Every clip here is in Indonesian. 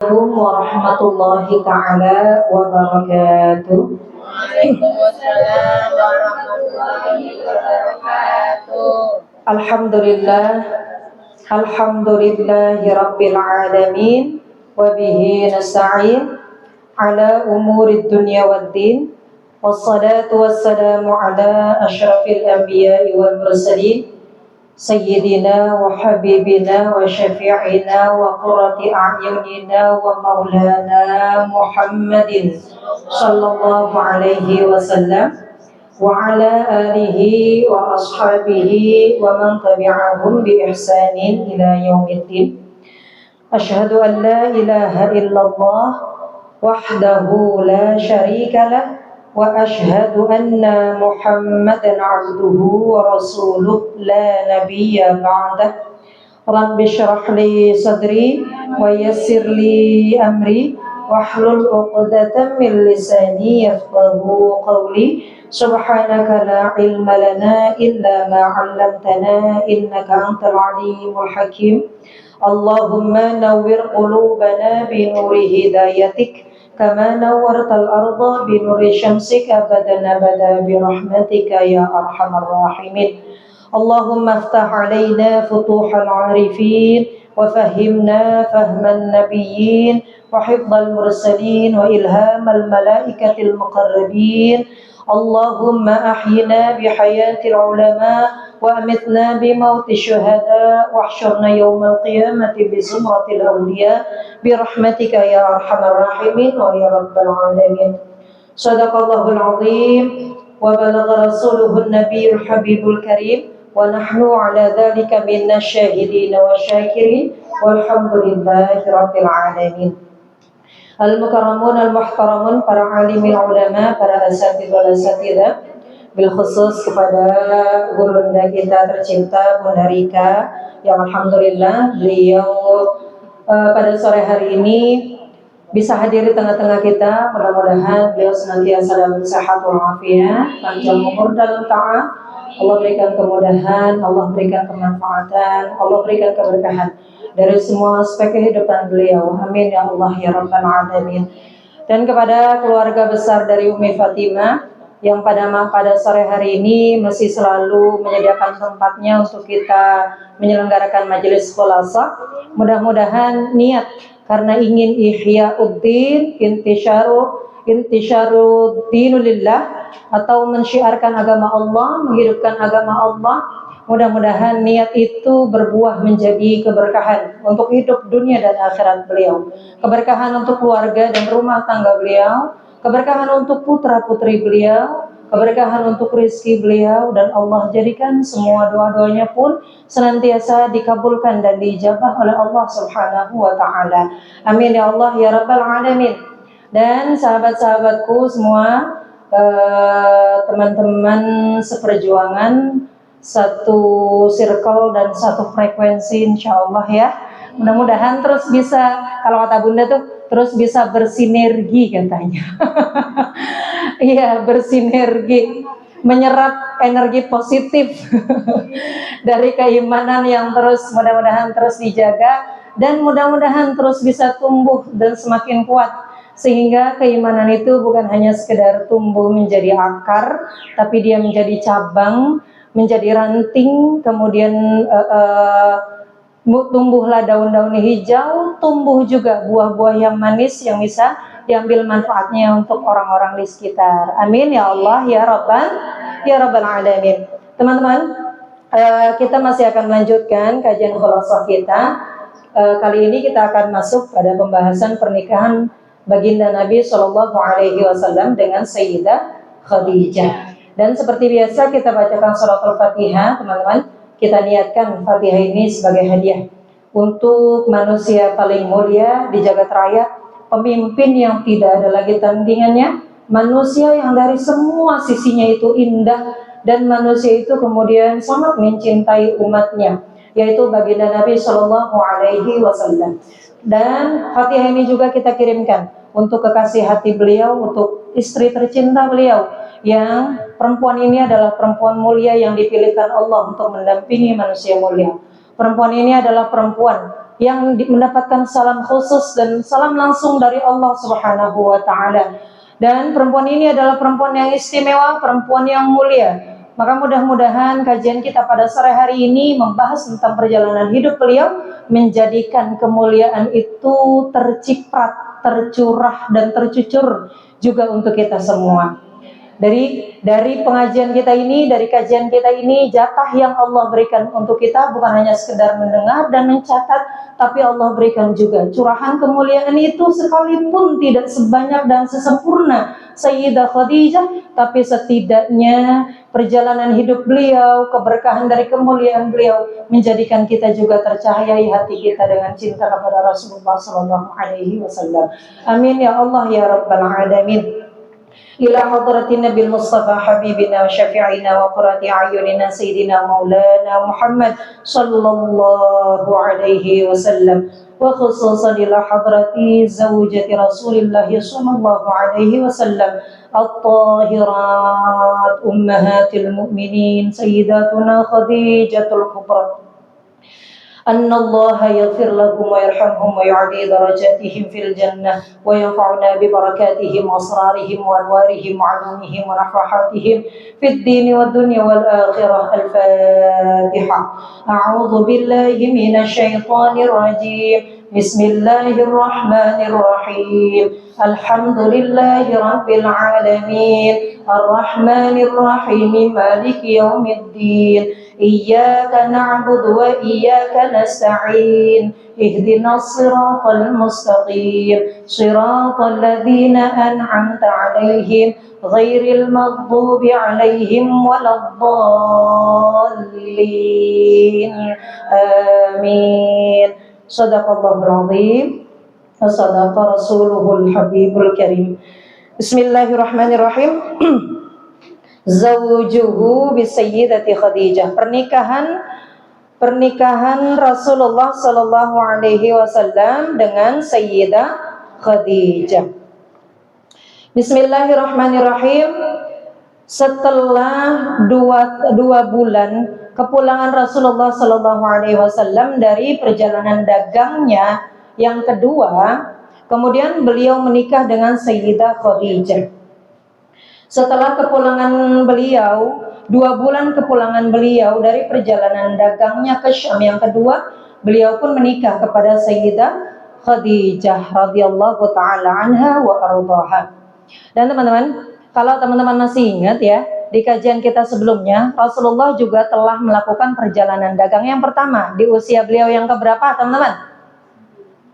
Assalamualaikum warahmatullahi taala wabarakatuh. Waalaikumsalam warahmatullahi wabarakatuh. Alhamdulillah, alhamdulillahi rabbil alamin, wa bihi nasta'in ala umuri dunya waddin, wassalatu wassalamu ala asyrafil anbiya'i wal mursalin, sayyidina wa habibina wa syafi'ina wa qurrati a'yunina wa maulana Muhammadin sallallahu alaihi wasallam wa ala alihi wa ashabihi wa man tabi'ahum bi ihsanin ila yaumiddin. Asyhadu an la ilaha illallah wahdahu la syarika lah wa asyhadu anna Muhammadan abduhu wa rasuluh la nabiyya ba'dah. Rabbi syrah li sadri wa yassir li amri wahlul 'uqdatam min lisani yafqahu qawli. Subhanaka la ilma lana illa ma 'allamtana innaka antal alimul hakim. Allahumma nawwir qulubana bi nuri hidayatik kama nawwartal arda bi nuri syamsik abadan abada bi rahmatika ya arhamar rahimin. Allahumma iftah alaina futuhal arifin wa fahimna fahman nabiyyin wa hifdzal mursalin wa ilhamal malaikatil muqarrabin. Allahumma ahyina bihayatil ulama wa amitna bimauti syuhada wa ahsyurna yawmal qiyamati bi zumratil awliya bi rahmatika ya arhamar rahimin wa ya rabbal alamin. Sadaqallahul azim wa balagha rasuluhun nabiyul habibul karim wa nahnu ala dhalika minna syahidin wa syakirin walhamdulillahi rabbil alamin. Al-mukarramun al-muhtaramun, para alimil ulama, para asatidz wal asatidzah, bil khusus kepada gurunda kita tercinta Bunda Rika yang alhamdulillah beliau pada sore hari ini bisa hadir di tengah-tengah kita. Mudah-mudahan beliau senantiasa dalam sehat walafiat, panjang umur dalam taat. Allah berikan kemudahan, Allah berikan kemanfaatan, Allah berikan keberkahan dari semua aspek kehidupan beliau. Amin ya Allah ya rabbal alamin. Dan kepada keluarga besar dari Umi Fatimah yang pada sore hari ini masih selalu menyediakan tempatnya untuk kita menyelenggarakan majelis khulasa. Mudah-mudahan niat karena ingin ihya'uddin, intisyaru dinulillah, atau mensyiarkan agama Allah, menghidupkan agama Allah. Mudah-mudahan niat itu berbuah menjadi keberkahan untuk hidup dunia dan akhirat beliau, keberkahan untuk keluarga dan rumah tangga beliau, keberkahan untuk putra-putri beliau, keberkahan untuk rezeki beliau, dan Allah jadikan semua doa-doanya pun senantiasa dikabulkan dan diijabah oleh Allah Subhanahu wa taala. Amin ya Allah ya rabbal alamin. Dan sahabat-sahabatku semua, teman-teman seperjuangan, satu circle dan satu frekuensi insyaallah ya. Mudah-mudahan terus bisa, kalau kata Bunda tuh terus bisa bersinergi katanya. Iya, bersinergi, menyerap energi positif dari keimanan yang terus mudah-mudahan terus dijaga dan mudah-mudahan terus bisa tumbuh dan semakin kuat, sehingga keimanan itu bukan hanya sekedar tumbuh menjadi akar, tapi dia menjadi cabang, menjadi ranting, kemudian tumbuhlah daun-daun hijau, tumbuh juga buah-buah yang manis yang bisa diambil manfaatnya untuk orang-orang di sekitar. Amin ya Allah ya rabbal alamin. Teman-teman, kita masih akan melanjutkan kajian khulasah kita. Kali ini kita akan masuk pada pembahasan pernikahan baginda Nabi Shallallahu Alaihi Wasallam dengan Sayyidah Khadijah. Dan seperti biasa kita bacakan suratul Fatihah, teman-teman. Kita niatkan Fatihah ini sebagai hadiah untuk manusia paling mulia di jagat raya, pemimpin yang tidak ada lagi tandingannya, manusia yang dari semua sisinya itu indah, dan manusia itu kemudian sangat mencintai umatnya, yaitu baginda Nabi Shallallahu Alaihi Wasallam. Dan Fatihah ini juga kita kirimkan untuk kekasih hati beliau, untuk istri tercinta beliau, yang perempuan ini adalah perempuan mulia yang dipilihkan Allah untuk mendampingi manusia mulia. Perempuan ini adalah perempuan yang mendapatkan salam khusus dan salam langsung dari Allah Subhanahu wa taala. Dan perempuan ini adalah perempuan yang istimewa, perempuan yang mulia. Maka mudah-mudahan kajian kita pada sore hari ini membahas tentang perjalanan hidup beliau, menjadikan kemuliaan itu terciprat, tercurah dan tercucur juga untuk kita semua. Dari pengajian kita ini, dari kajian kita ini, jatah yang Allah berikan untuk kita bukan hanya sekedar mendengar dan mencatat, tapi Allah berikan juga curahan kemuliaan itu sekalipun tidak sebanyak dan sesempurna Sayyidah Khadijah, tapi setidaknya perjalanan hidup beliau, keberkahan dari kemuliaan beliau menjadikan kita juga tercahayai hati kita dengan cinta kepada Rasulullah sallallahu alaihi wasallam. Amin ya Allah ya rabbal alamin. إلى حضرة النبي المصطفى حبيبنا وشفيعنا وقرة أعيننا سيدنا مولانا محمد صلى الله عليه وسلم وخصوصا إلى حضرة زوجة رسول الله صلى الله عليه وسلم الطاهرات أمهات المؤمنين سيداتنا خديجة الكبرى أن الله يغفر لهم ويرحمهم ويعلي درجاتهم في الجنة وينفعنا ببركاتهم وأسرارهم وأنوارهم وعلومهم ونفحاتهم في الدين والدنيا والآخرة. الفاتحة. أعوذ بالله من الشيطان الرجيم. بسم الله الرحمن الرحيم. الحمد لله رب العالمين الرحمن الرحيم مالك يوم الدين إياك نعبد وإياك نستعين اهدنا الصراط المستقيم صراط الذين أنعمت عليهم غير المغضوب عليهم ولا الضالين آمين. صدق الله العظيم وصدق رسوله الحبيب الكريم. بسم الله الرحمن الرحيم. Zawjuhu bisayyidati Khadijah. Pernikahan Rasulullah sallallahu alaihi wasallam dengan Sayyidah Khadijah. Bismillahirrahmanirrahim. Setelah dua bulan kepulangan Rasulullah sallallahu alaihi wasallam dari perjalanan dagangnya yang kedua, kemudian beliau menikah dengan Sayyidah Khadijah. Setelah kepulangan beliau, 2 bulan kepulangan beliau dari perjalanan dagangnya ke Syam yang kedua, beliau pun menikah kepada Sayyidah Khadijah radhiyallahu taala anha wa ardhaha. Dan teman-teman, kalau teman-teman masih ingat ya, di kajian kita sebelumnya, Rasulullah juga telah melakukan perjalanan dagang yang pertama di usia beliau yang keberapa, teman-teman?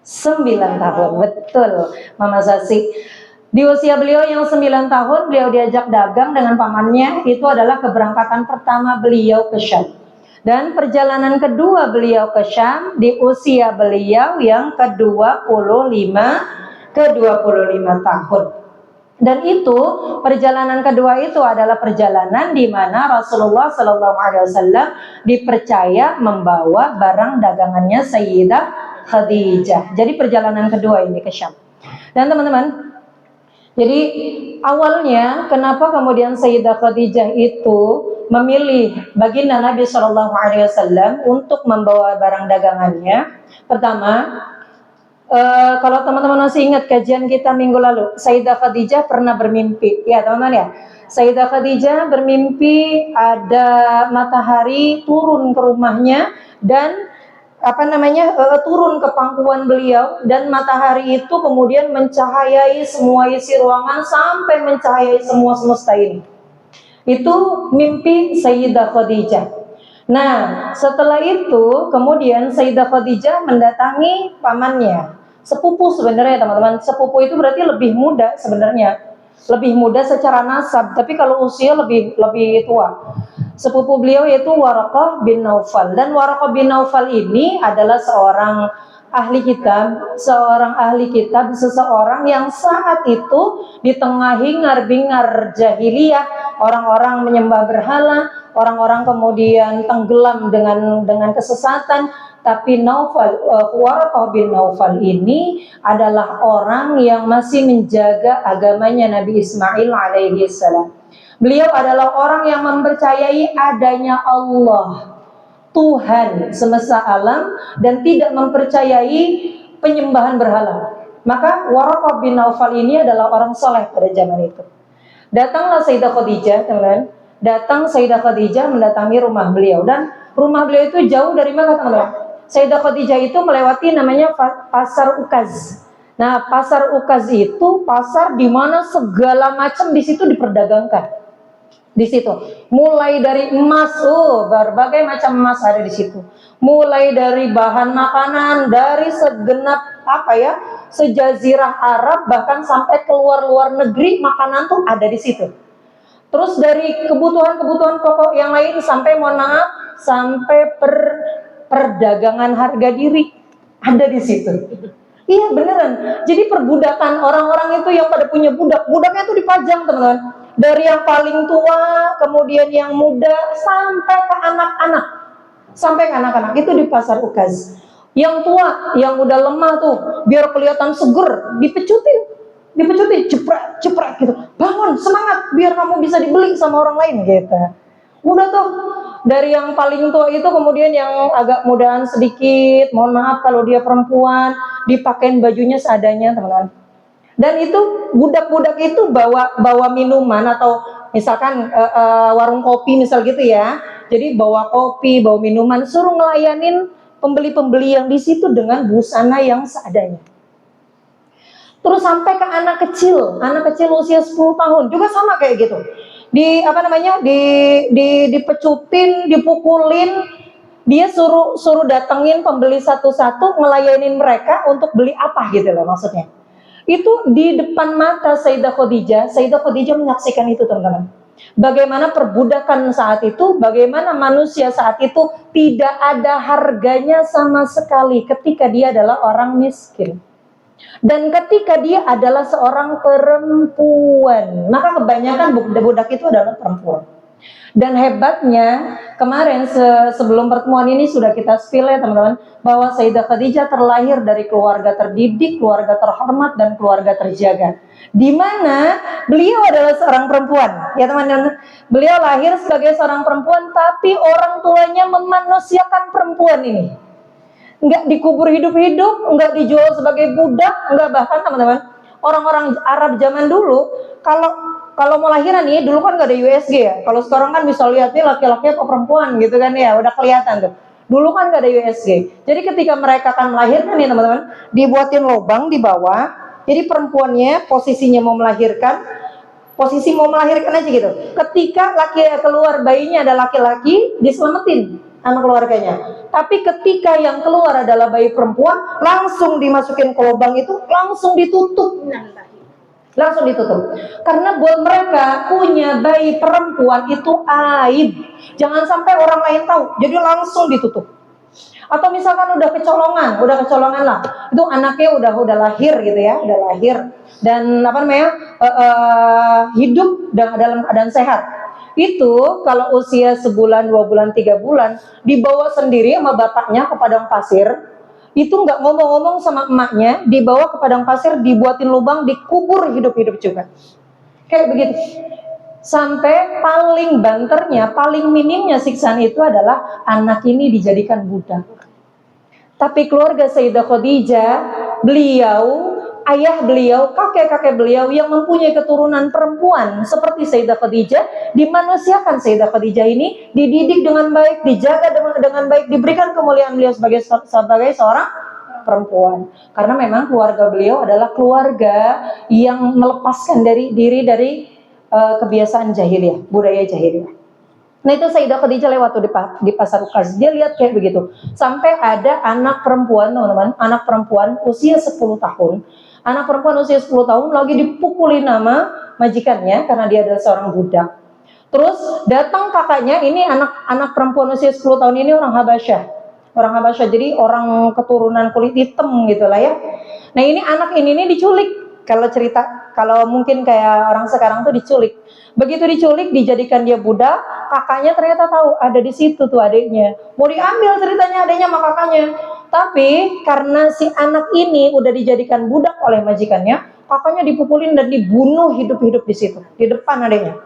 9 tahun, betul, Mama Sasi. Di usia beliau yang 9 tahun, beliau diajak dagang dengan pamannya. Itu adalah keberangkatan pertama beliau ke Syam. Dan perjalanan kedua beliau ke Syam di usia beliau yang ke-25 tahun. Dan itu perjalanan kedua itu adalah perjalanan di mana Rasulullah SAW dipercaya membawa barang dagangannya Sayyidah Khadijah. Jadi perjalanan kedua ini ke Syam. Dan teman-teman, jadi awalnya kenapa kemudian Sayyidah Khadijah itu memilih baginda Nabi SAW untuk membawa barang dagangannya? Pertama, kalau teman-teman masih ingat kajian kita minggu lalu, Sayyidah Khadijah pernah bermimpi, ya teman-teman ya. Sayyidah Khadijah bermimpi ada matahari turun ke rumahnya dan turun ke pangkuan beliau, dan matahari itu kemudian mencahayai semua isi ruangan sampai mencahayai semua semesta ini. Itu mimpi Sayyidah Khadijah. Nah, setelah itu kemudian Sayyidah Khadijah mendatangi pamannya, sepupu sebenarnya teman-teman. Sepupu itu berarti lebih muda sebenarnya, lebih muda secara nasab, tapi kalau usia lebih tua. Sepupu beliau yaitu Waraqah bin Naufal. Dan Waraqah bin Naufal ini adalah seorang ahli kitab, seseorang yang saat itu di tengah hingar-bingar jahiliyah, orang-orang menyembah berhala, orang-orang kemudian tenggelam dengan kesesatan. Tapi Waraqah bin Naufal ini adalah orang yang masih menjaga agamanya Nabi Ismail alaihi salam. Beliau adalah orang yang mempercayai adanya Allah, Tuhan semesta alam dan tidak mempercayai penyembahan berhala. Maka Waraqah bin Naufal ini adalah orang soleh pada zaman itu. Datanglah Sayyidah Khadijah, teman-teman. Datang Sayyidah Khadijah mendatangi rumah beliau, dan rumah beliau itu jauh dari Makkah, teman-teman. Sayyidah Khadijah itu melewati namanya Pasar Ukaz. Nah, Pasar Ukaz itu pasar di mana segala macam di situ diperdagangkan. Di situ, mulai dari emas, berbagai macam emas ada di situ. Mulai dari bahan makanan, dari segenap sejazirah Arab, bahkan sampai keluar negeri makanan tuh ada di situ. Terus dari kebutuhan pokok yang lain sampai sampai perdagangan harga diri ada di situ. Iya beneran. Jadi perbudakan orang-orang itu yang pada punya budaknya tuh dipajang, teman-teman. Dari yang paling tua, kemudian yang muda, sampai ke anak-anak itu di Pasar Ukaz. Yang tua, yang udah lemah tuh, biar kelihatan seger, dipecutin, ceprak gitu. Bangun, semangat, biar kamu bisa dibeli sama orang lain gitu. Udah tuh, dari yang paling tua itu kemudian yang agak mudaan sedikit, mohon maaf kalau dia perempuan, dipakein bajunya seadanya, teman-teman. Dan itu budak-budak itu bawa minuman, atau misalkan warung kopi misal gitu ya. Jadi bawa kopi, bawa minuman, suruh ngelayanin pembeli-pembeli yang di situ dengan busana yang seadanya. Terus sampai ke anak kecil usia 10 tahun juga sama kayak gitu. Dipecutin, dipukulin, dia suruh datengin pembeli satu-satu, ngelayanin mereka untuk beli apa gitu loh maksudnya. Itu di depan mata Sayyidah Khadijah menyaksikan itu, teman-teman. Bagaimana perbudakan saat itu, bagaimana manusia saat itu tidak ada harganya sama sekali ketika dia adalah orang miskin. Dan ketika dia adalah seorang perempuan, maka kebanyakan budak itu adalah perempuan. Dan hebatnya, kemarin sebelum pertemuan ini sudah kita spill ya teman-teman, bahwa Sayyidah Khadijah terlahir dari keluarga terdidik, keluarga terhormat, dan keluarga terjaga. Di mana beliau adalah seorang perempuan, ya teman-teman. Beliau lahir sebagai seorang perempuan, tapi orang tuanya memanusiakan perempuan ini. Enggak dikubur hidup-hidup, enggak dijual sebagai budak, enggak, bahkan teman-teman, orang-orang Arab zaman dulu, kalau mau lahiran nih, dulu kan gak ada USG ya. Kalau sekarang kan bisa lihat nih laki-laki atau perempuan gitu kan ya, udah kelihatan tuh. Dulu kan gak ada USG. Jadi ketika mereka akan melahirkan nih teman-teman, dibuatin lubang di bawah. Jadi perempuannya posisi mau melahirkan aja gitu. Ketika keluar bayinya ada laki-laki, diselamatin anak keluarganya. Tapi ketika yang keluar adalah bayi perempuan, langsung dimasukin ke lubang itu, langsung ditutup. Karena buat mereka punya bayi perempuan itu aib, jangan sampai orang lain tahu, jadi langsung ditutup. Atau misalkan udah kecolongan lah, itu anaknya udah lahir gitu ya, dan hidup dalam keadaan sehat. Itu kalau usia sebulan, 2 bulan, 3 bulan, dibawa sendiri sama bapaknya ke padang pasir. Itu nggak ngomong-ngomong sama emaknya, dibawa ke padang pasir, dibuatin lubang, dikubur hidup-hidup juga. Kayak begitu. Sampai paling banternya, paling minimnya siksaan itu adalah anak ini dijadikan budak. Tapi keluarga Sayyidah Khadijah, ayah beliau, kakek-kakek beliau yang mempunyai keturunan perempuan seperti Sayyidah Khadijah, dimanusiakan Sayyidah Khadijah ini, dididik dengan baik, dijaga dengan baik, diberikan kemuliaan beliau sebagai seorang perempuan. Karena memang keluarga beliau adalah keluarga yang melepaskan diri dari kebiasaan jahiliyah, budaya jahiliyah. Nah itu Sayyidah Khadijah lewat tuh di Pasar Ukaz, dia lihat kayak begitu. Sampai ada anak perempuan, teman-teman, anak perempuan usia 10 tahun. Anak perempuan usia 10 tahun lagi dipukulin nama majikannya karena dia adalah seorang budak. Terus datang kakaknya, ini anak perempuan usia 10 tahun ini orang Habasyah, jadi orang keturunan kulit hitam gitu lah ya. Nah ini anak ini diculik. Kalau mungkin kayak orang sekarang tuh diculik. Begitu diculik, dijadikan dia budak, kakaknya ternyata tahu ada di situ tuh adiknya. Mau diambil ceritanya adiknya sama kakaknya. Tapi karena si anak ini udah dijadikan budak oleh majikannya, kakaknya dipukulin dan dibunuh hidup-hidup di situ, di depan adiknya.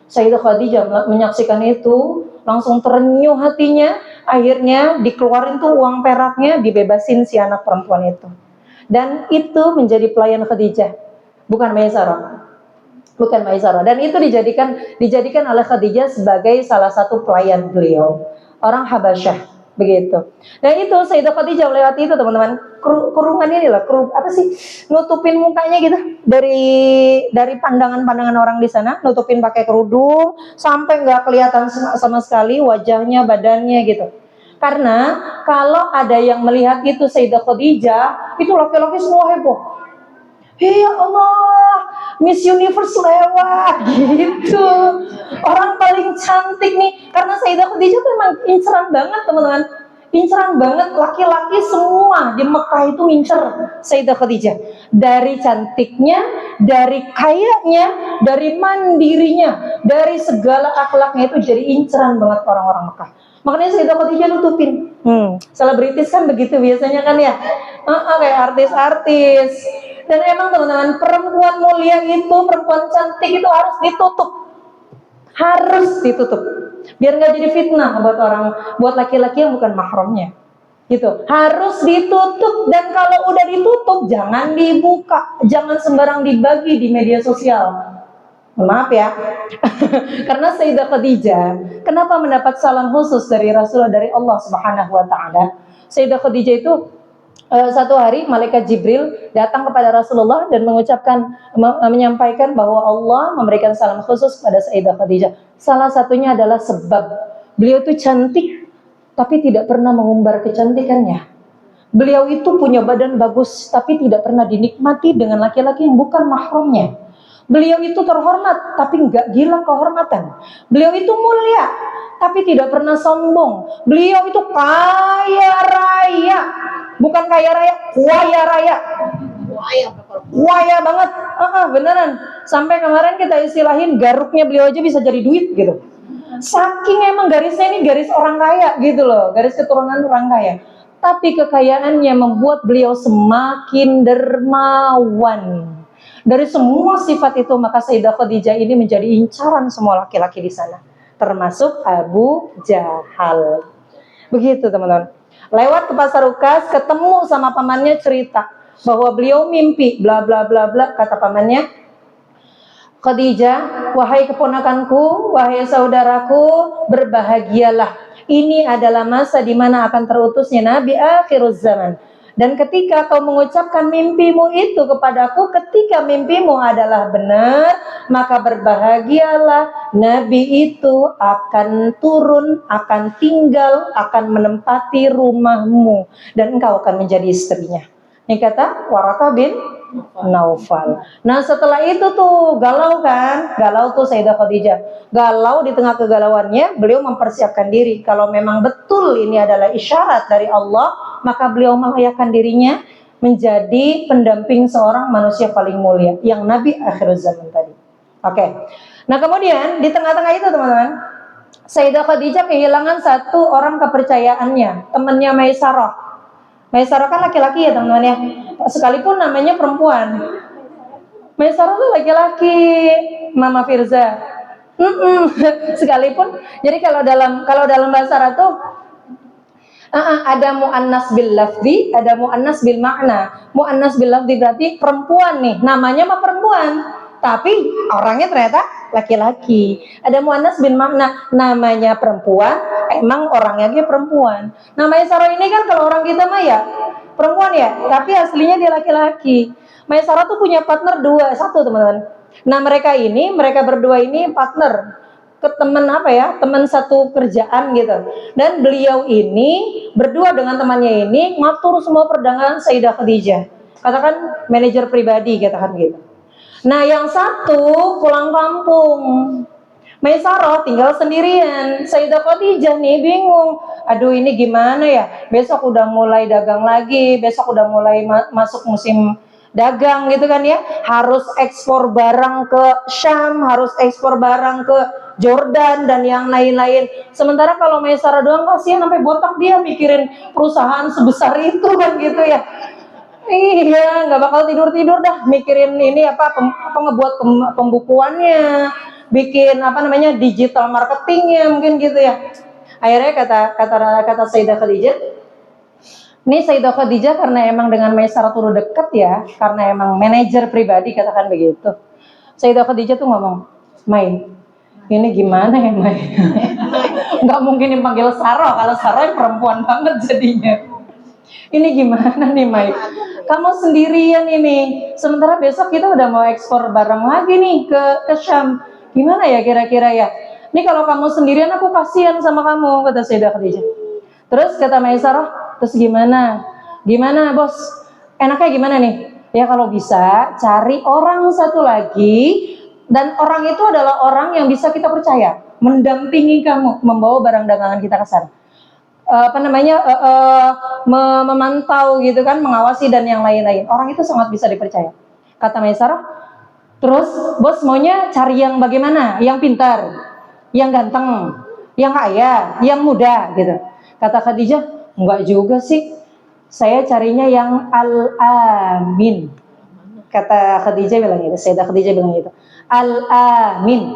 Sayyidah Khadijah menyaksikan itu, langsung terenyuh hatinya, Akhirnya dikeluarin tuh uang peraknya, dibebasin si anak perempuan itu. Dan itu menjadi pelayan Khadijah, bukan Maisarah. Bukan Maisarah. Dan itu dijadikan oleh Khadijah sebagai salah satu pelayan beliau. Orang Habasyah. Begitu. Dan itu Sayyidah Khadijah melewati itu teman-teman. Kurungan ini lah, apa sih? Nutupin mukanya gitu dari pandangan-pandangan orang di sana, nutupin pakai kerudung sampai nggak kelihatan sama sekali wajahnya, badannya gitu. Karena kalau ada yang melihat itu Sayyidah Khadijah, itu laki-laki semua heboh. Ya Allah, Miss Universe lewat gitu. Orang paling cantik nih. Karena Sayyidah Khadijah tuh emang inceran banget teman-teman. Inceran banget, laki-laki semua di Mekah itu incer Sayyidah Khadijah. Dari cantiknya, dari kayanya, dari mandirinya, dari segala akhlaknya itu jadi inceran banget orang-orang Mekah. Makanya Sayyidah Khadijah nutupin. Selebritis kan begitu biasanya kan ya. Kayak artis-artis. Dan emang teman-teman, perempuan mulia itu, perempuan cantik itu harus ditutup. Harus ditutup. Biar nggak jadi fitnah buat laki-laki yang bukan mahramnya. Gitu. Harus ditutup, dan kalau udah ditutup jangan dibuka, jangan sembarang dibagi di media sosial. Maaf ya. Karena Sayyidah Khadijah kenapa mendapat salam khusus dari Rasulullah, dari Allah Subhanahu wa taala? Sayyidah Khadijah itu satu hari malaikat Jibril datang kepada Rasulullah dan menyampaikan bahwa Allah memberikan salam khusus kepada Sayyidah Khadijah. Salah satunya adalah sebab beliau itu cantik tapi tidak pernah mengumbar kecantikannya. Beliau itu punya badan bagus tapi tidak pernah dinikmati dengan laki-laki yang bukan mahramnya. Beliau itu terhormat tapi nggak gila kehormatan. Beliau itu mulia tapi tidak pernah sombong. Beliau itu kaya raya, bukan kaya raya, kaya raya. Kaya banget, beneran. Sampai kemarin kita istilahin garuknya beliau aja bisa jadi duit gitu. Saking emang garisnya ini garis orang kaya gitu loh, garis keturunan orang kaya. Tapi kekayaannya membuat beliau semakin dermawan. Dari semua sifat itu, maka Sayyidah Khadijah ini menjadi incaran semua laki-laki di sana, termasuk Abu Jahal. Begitu teman-teman. Lewat ke pasar Ukas, ketemu sama pamannya, cerita bahwa beliau mimpi bla bla bla bla. Kata pamannya, Khadijah, wahai keponakanku, wahai saudaraku, berbahagialah. Ini adalah masa di mana akan terutusnya Nabi akhiruz zaman. Dan ketika kau mengucapkan mimpimu itu kepadaku, ketika mimpimu adalah benar, maka berbahagialah, Nabi itu akan turun, akan tinggal, akan menempati rumahmu, dan engkau akan menjadi istrinya. Ini kata Warakah bin Naufal. Nah setelah itu tuh galau kan, galau tuh Sayyidah Khadijah. Galau, di tengah kegalauannya beliau mempersiapkan diri. Kalau memang betul ini adalah isyarat dari Allah, maka beliau melayakkan dirinya menjadi pendamping seorang manusia paling mulia, yang Nabi akhir zaman tadi. Oke. Nah kemudian di tengah-tengah itu teman-teman, Sayyidah Khadijah kehilangan satu orang kepercayaannya, temannya Maisarah. Maisarah kan laki-laki ya teman-teman ya, sekalipun namanya perempuan. Maisarah tuh laki-laki, Mama Firza. Sekalipun, jadi kalau dalam bahasa Arab tuh ada mu'annas bil lafzi, ada mu'annas bil makna. Mu'annas bil lafzi berarti perempuan nih, namanya mah perempuan, tapi orangnya ternyata laki-laki. Ada mu'annas bil makna, namanya perempuan, emang orangnya dia perempuan. Namanya Sarah ini kan kalau orang kita mah ya perempuan ya, tapi aslinya dia laki-laki. Maisarah tuh punya partner satu teman-teman. Nah mereka berdua ini partner, teman satu kerjaan gitu. Dan beliau ini berdua dengan temannya ini ngatur semua perdagangan Sayyidah Khadijah. Katakan manajer pribadi, katakan gitu. Nah yang satu pulang kampung, Maisarah tinggal sendirian. Sayyidah Khadijah nih bingung, aduh ini gimana ya, besok udah mulai dagang lagi, besok udah mulai masuk musim dagang gitu kan ya, harus ekspor barang ke Syam, harus ekspor barang ke Jordan dan yang lain-lain. Sementara kalau Maisarah doang kasihan sampai botak dia mikirin perusahaan sebesar itu kan gitu ya. Iya, nggak bakal tidur dah mikirin ini ngebuat pembukuannya, bikin digital marketingnya mungkin gitu ya. Akhirnya kata Sayyidah Khadijah, ini Sayyidah Khadijah karena emang dengan Maisarah tuh deket ya, karena emang manajer pribadi katakan begitu. Sayyidah Khadijah tuh ngomong, Mai, ini gimana ya Mai? Nggak mungkin dipanggil Saroh, kalau Saroh perempuan banget jadinya. Ini gimana nih Mai? Kamu sendirian ini, sementara besok kita udah mau ekspor barang lagi nih ke Syam. Gimana ya kira-kira ya? Ini kalau kamu sendirian aku kasihan sama kamu, kata Sayyidah Khadijah. Terus kata Maisarah, terus gimana? Gimana bos? Enaknya gimana nih? Ya kalau bisa cari orang satu lagi, dan orang itu adalah orang yang bisa kita percaya, mendampingi kamu, membawa barang dagangan kita ke sana. Memantau gitu kan, mengawasi dan yang lain-lain. Orang itu sangat bisa dipercaya. Kata Maisarah, terus bos maunya cari yang bagaimana? Yang pintar, yang ganteng, yang kaya, yang muda gitu. Kata Khadijah, enggak juga sih. Saya carinya yang al-amin. Kata Khadijah bilang gitu, Sayyidah Khadijah bilang gitu. Al-amin.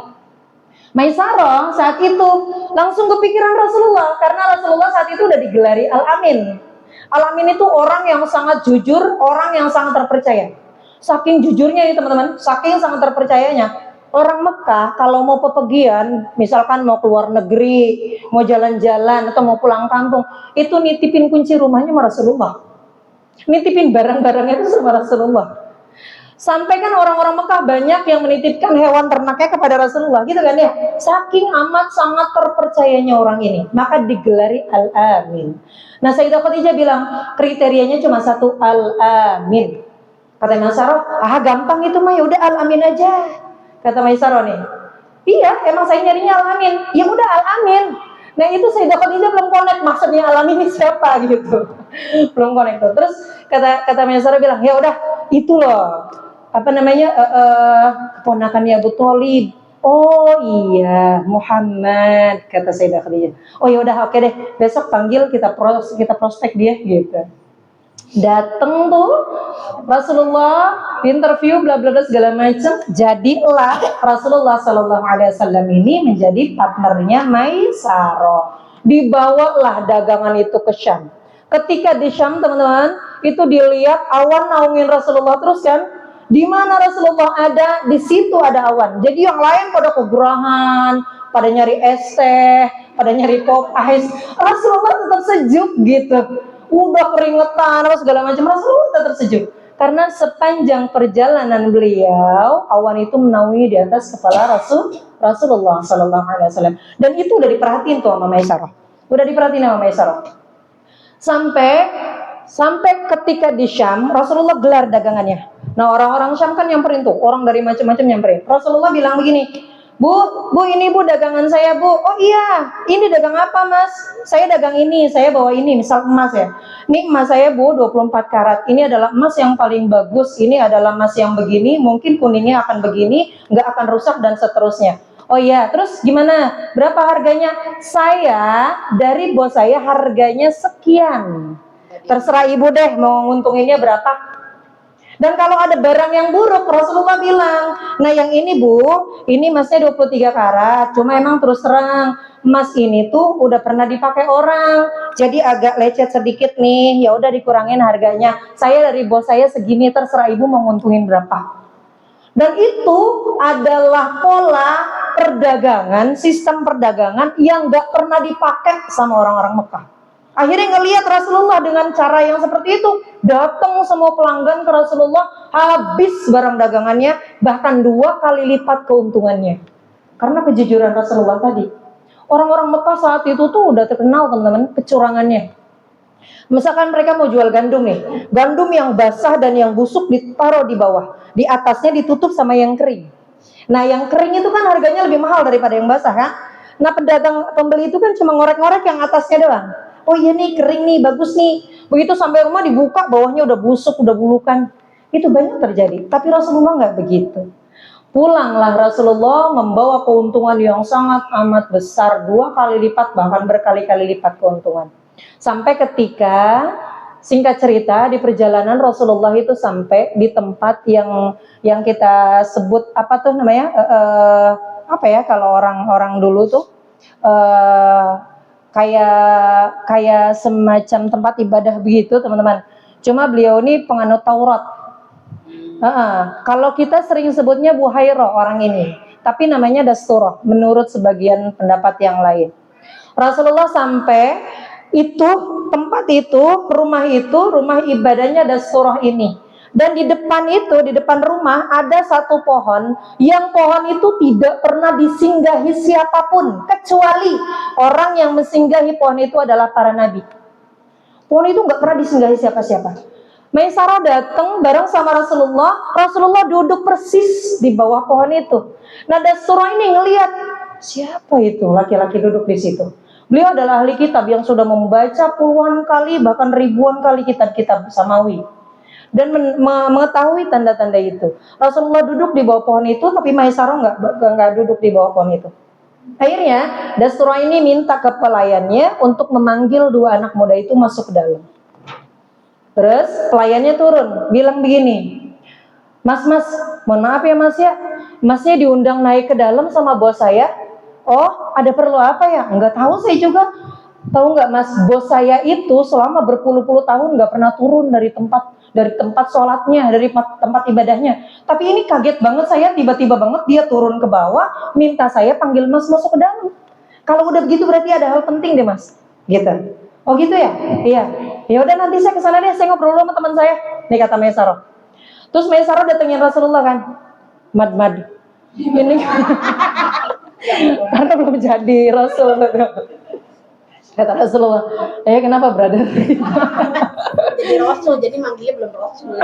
Maisarah saat itu langsung kepikiran Rasulullah, karena Rasulullah saat itu udah digelari Al-Amin. Al-Amin itu orang yang sangat jujur, orang yang sangat terpercaya. Saking jujurnya nih teman-teman, saking sangat terpercayanya. Orang Mekah kalau mau pepergian, misalkan mau keluar negeri, mau jalan-jalan atau mau pulang kampung, itu nitipin kunci rumahnya sama Rasulullah. Nitipin barang-barangnya itu sama Rasulullah. Sampai kan orang-orang Mekah banyak yang menitipkan hewan ternaknya kepada Rasulullah, gitu kan ya. Saking amat sangat terpercayanya orang ini, maka digelari Al-Amin. Nah, Sayyidah Khadijah bilang kriterianya cuma satu, Al-Amin. Kata Maisarah, gampang itu mah, ya udah Al-Amin aja. Kata Maisarah nih, iya emang saya nyarinya Al-Amin, ya udah Al-Amin. Nah itu Sayyidah Khadijah belum connect maksudnya Al-Amin ini siapa gitu, belum connect tuh. Terus kata Maisarah bilang, ya udah itu loh, keponakannya Abu Thalib. Oh iya, Muhammad, kata Sayyidah Khadijah. Oh ya udah, oke deh, besok panggil kita prospek dia gitu. Dateng tuh Rasulullah, interview bla bla bla segala macam. Jadilah Rasulullah Sallallahu Alaihi Wasallam ini menjadi partnernya Maisarah. Dibawalah dagangan itu ke Syam. Ketika di Syam teman-teman, itu dilihat awan naungin Rasulullah terus kan. Di mana Rasulullah ada, di situ ada awan. Jadi yang lain pada kegerahan, pada nyari es teh, pada nyari pop ice. Rasulullah tetap sejuk gitu. Udah keringetan apa segala macam, Rasulullah tetap sejuk. Karena sepanjang perjalanan beliau, awan itu menaungi di atas kepala Rasulullah Sallallahu Alaihi Wasallam. Dan itu udah diperhatiin tuh sama Maisarah. Udah diperhatiin sama Maisarah. Sampai ketika di Syam, Rasulullah gelar dagangannya. Nah orang-orang Syam kan nyamperin tuh, orang dari macam-macam nyamperin. Rasulullah bilang begini, Bu, ini Bu dagangan saya Bu. Oh iya, ini dagang apa Mas? Saya dagang ini, saya bawa ini, misal emas ya. Ini emas saya Bu, 24 karat. Ini adalah emas yang paling bagus, ini adalah emas yang begini, mungkin kuningnya akan begini, nggak akan rusak dan seterusnya. Oh iya, terus gimana? Berapa harganya? Saya, dari bos saya harganya sekian. Terserah ibu deh mau nguntunginnya berapa. Dan kalau ada barang yang buruk, Rasulullah bilang, nah yang ini Bu, ini emasnya 23 karat, cuma emang terus terang, emas ini tuh udah pernah dipakai orang, jadi agak lecet sedikit nih, ya udah dikurangin harganya. Saya dari bos saya segini, terserah ibu mau nguntungin berapa. Dan itu adalah pola perdagangan, sistem perdagangan yang gak pernah dipakai sama orang-orang Mekah. Akhirnya ngelihat Rasulullah dengan cara yang seperti itu, datang semua pelanggan ke Rasulullah, habis barang dagangannya, bahkan 2 kali lipat keuntungannya. Karena kejujuran Rasulullah tadi. Orang-orang Mekah saat itu tuh udah terkenal teman-teman kecurangannya. Misalkan mereka mau jual gandum nih, gandum yang basah dan yang busuk ditaruh di bawah, di atasnya ditutup sama yang kering. Nah yang kering itu kan harganya lebih mahal daripada yang basah kan. Nah pembeli itu kan cuma ngorek-ngorek yang atasnya doang. Oh iya nih kering nih, bagus nih. Begitu sampai rumah dibuka, bawahnya udah busuk, udah bulukan. Itu banyak terjadi. Tapi Rasulullah nggak begitu. Pulanglah Rasulullah membawa keuntungan yang sangat amat besar, 2 kali lipat, bahkan berkali-kali lipat keuntungan. Sampai ketika, singkat cerita, di perjalanan Rasulullah itu sampai di tempat yang kita sebut apa tuh namanya? Apa ya kalau orang-orang dulu tuh? kayak semacam tempat ibadah begitu, teman-teman. Cuma beliau ini penganut Taurat. Kalau kita sering sebutnya Buhairah orang ini, tapi namanya Dasturah menurut sebagian pendapat yang lain. Rasulullah sampai itu tempat itu, rumah ibadahnya Dasturah ini. Dan di depan rumah ada satu pohon yang pohon itu tidak pernah disinggahi siapapun kecuali orang yang mensinggahi pohon itu adalah para nabi. Pohon itu nggak pernah disinggahi siapa-siapa. Maisarah datang bareng sama Rasulullah duduk persis di bawah pohon itu. Nah, Dasturah ini ngelihat siapa itu laki-laki duduk di situ. Beliau adalah ahli kitab yang sudah membaca puluhan kali bahkan ribuan kali kitab-kitab Samawi dan mengetahui tanda-tanda itu. Rasulullah duduk di bawah pohon itu, tapi Maisarah nggak duduk di bawah pohon itu. Akhirnya Dasturah ini minta ke pelayannya untuk memanggil dua anak muda itu masuk ke dalam. Terus pelayannya turun, bilang begini, Mas, mohon maaf ya Mas ya, Masnya diundang naik ke dalam sama bos saya. Oh, ada perlu apa ya? Enggak tahu saya juga. Tahu nggak Mas, bos saya itu selama berpuluh-puluh tahun nggak pernah turun dari tempat sholatnya, dari tempat ibadahnya. Tapi ini kaget banget saya, tiba-tiba banget dia turun ke bawah, minta saya panggil Mas masuk ke dalam. Kalau udah begitu berarti ada hal penting deh Mas, gitu. Oh gitu ya? Iya. Ya udah nanti saya kesana deh, saya ngobrol sama teman saya. Nih kata Maisarah. Terus Maisarah datengin Rasulullah kan. Mad. Ini karena belum jadi Rasul. Kata Rasulullah, kenapa brother? Jadi Rasul, jadi manggilnya belum Rasul.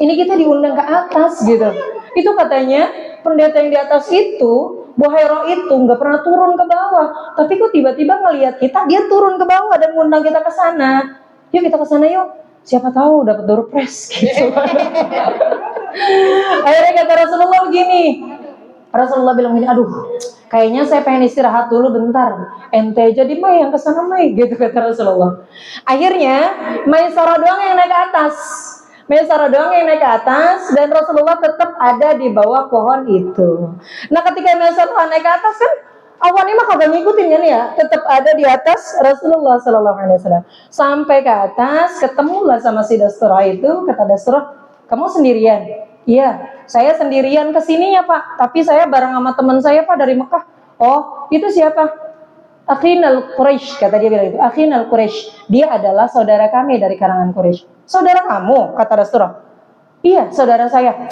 Ini kita diundang ke atas gitu. Itu katanya pendeta yang di atas itu, Buhairah itu nggak pernah turun ke bawah. Tapi kok tiba-tiba ngelihat kita, dia turun ke bawah dan ngundang kita ke sana. Yuk kita ke sana yuk. Siapa tahu dapat door prize gitu. Akhirnya kata Rasulullah begini. Rasulullah bilang gini, aduh, kayaknya saya pengen istirahat dulu bentar. Ente jadi Mai yang kesana Mai, gitu kata Rasulullah. Akhirnya Maisarah doang yang naik ke atas. Dan Rasulullah tetap ada di bawah pohon itu. Nah, ketika Maisarah naik ke atas kan, awalnya mah kagak ngikutin kan ya, tetap ada di atas Rasulullah SAW. Sampai ke atas, ketemulah sama si Dasturah itu, kata Dasturah, kamu sendirian? Iya, saya sendirian kesininya Pak, tapi saya bareng sama teman saya Pak dari Mekah. Oh, itu siapa? Akhinal Quraisy, kata dia bilang itu. Akhinal Quraisy, dia adalah saudara kami dari kalangan Quraisy. Saudara kamu, kata Dasturah. Iya, saudara saya.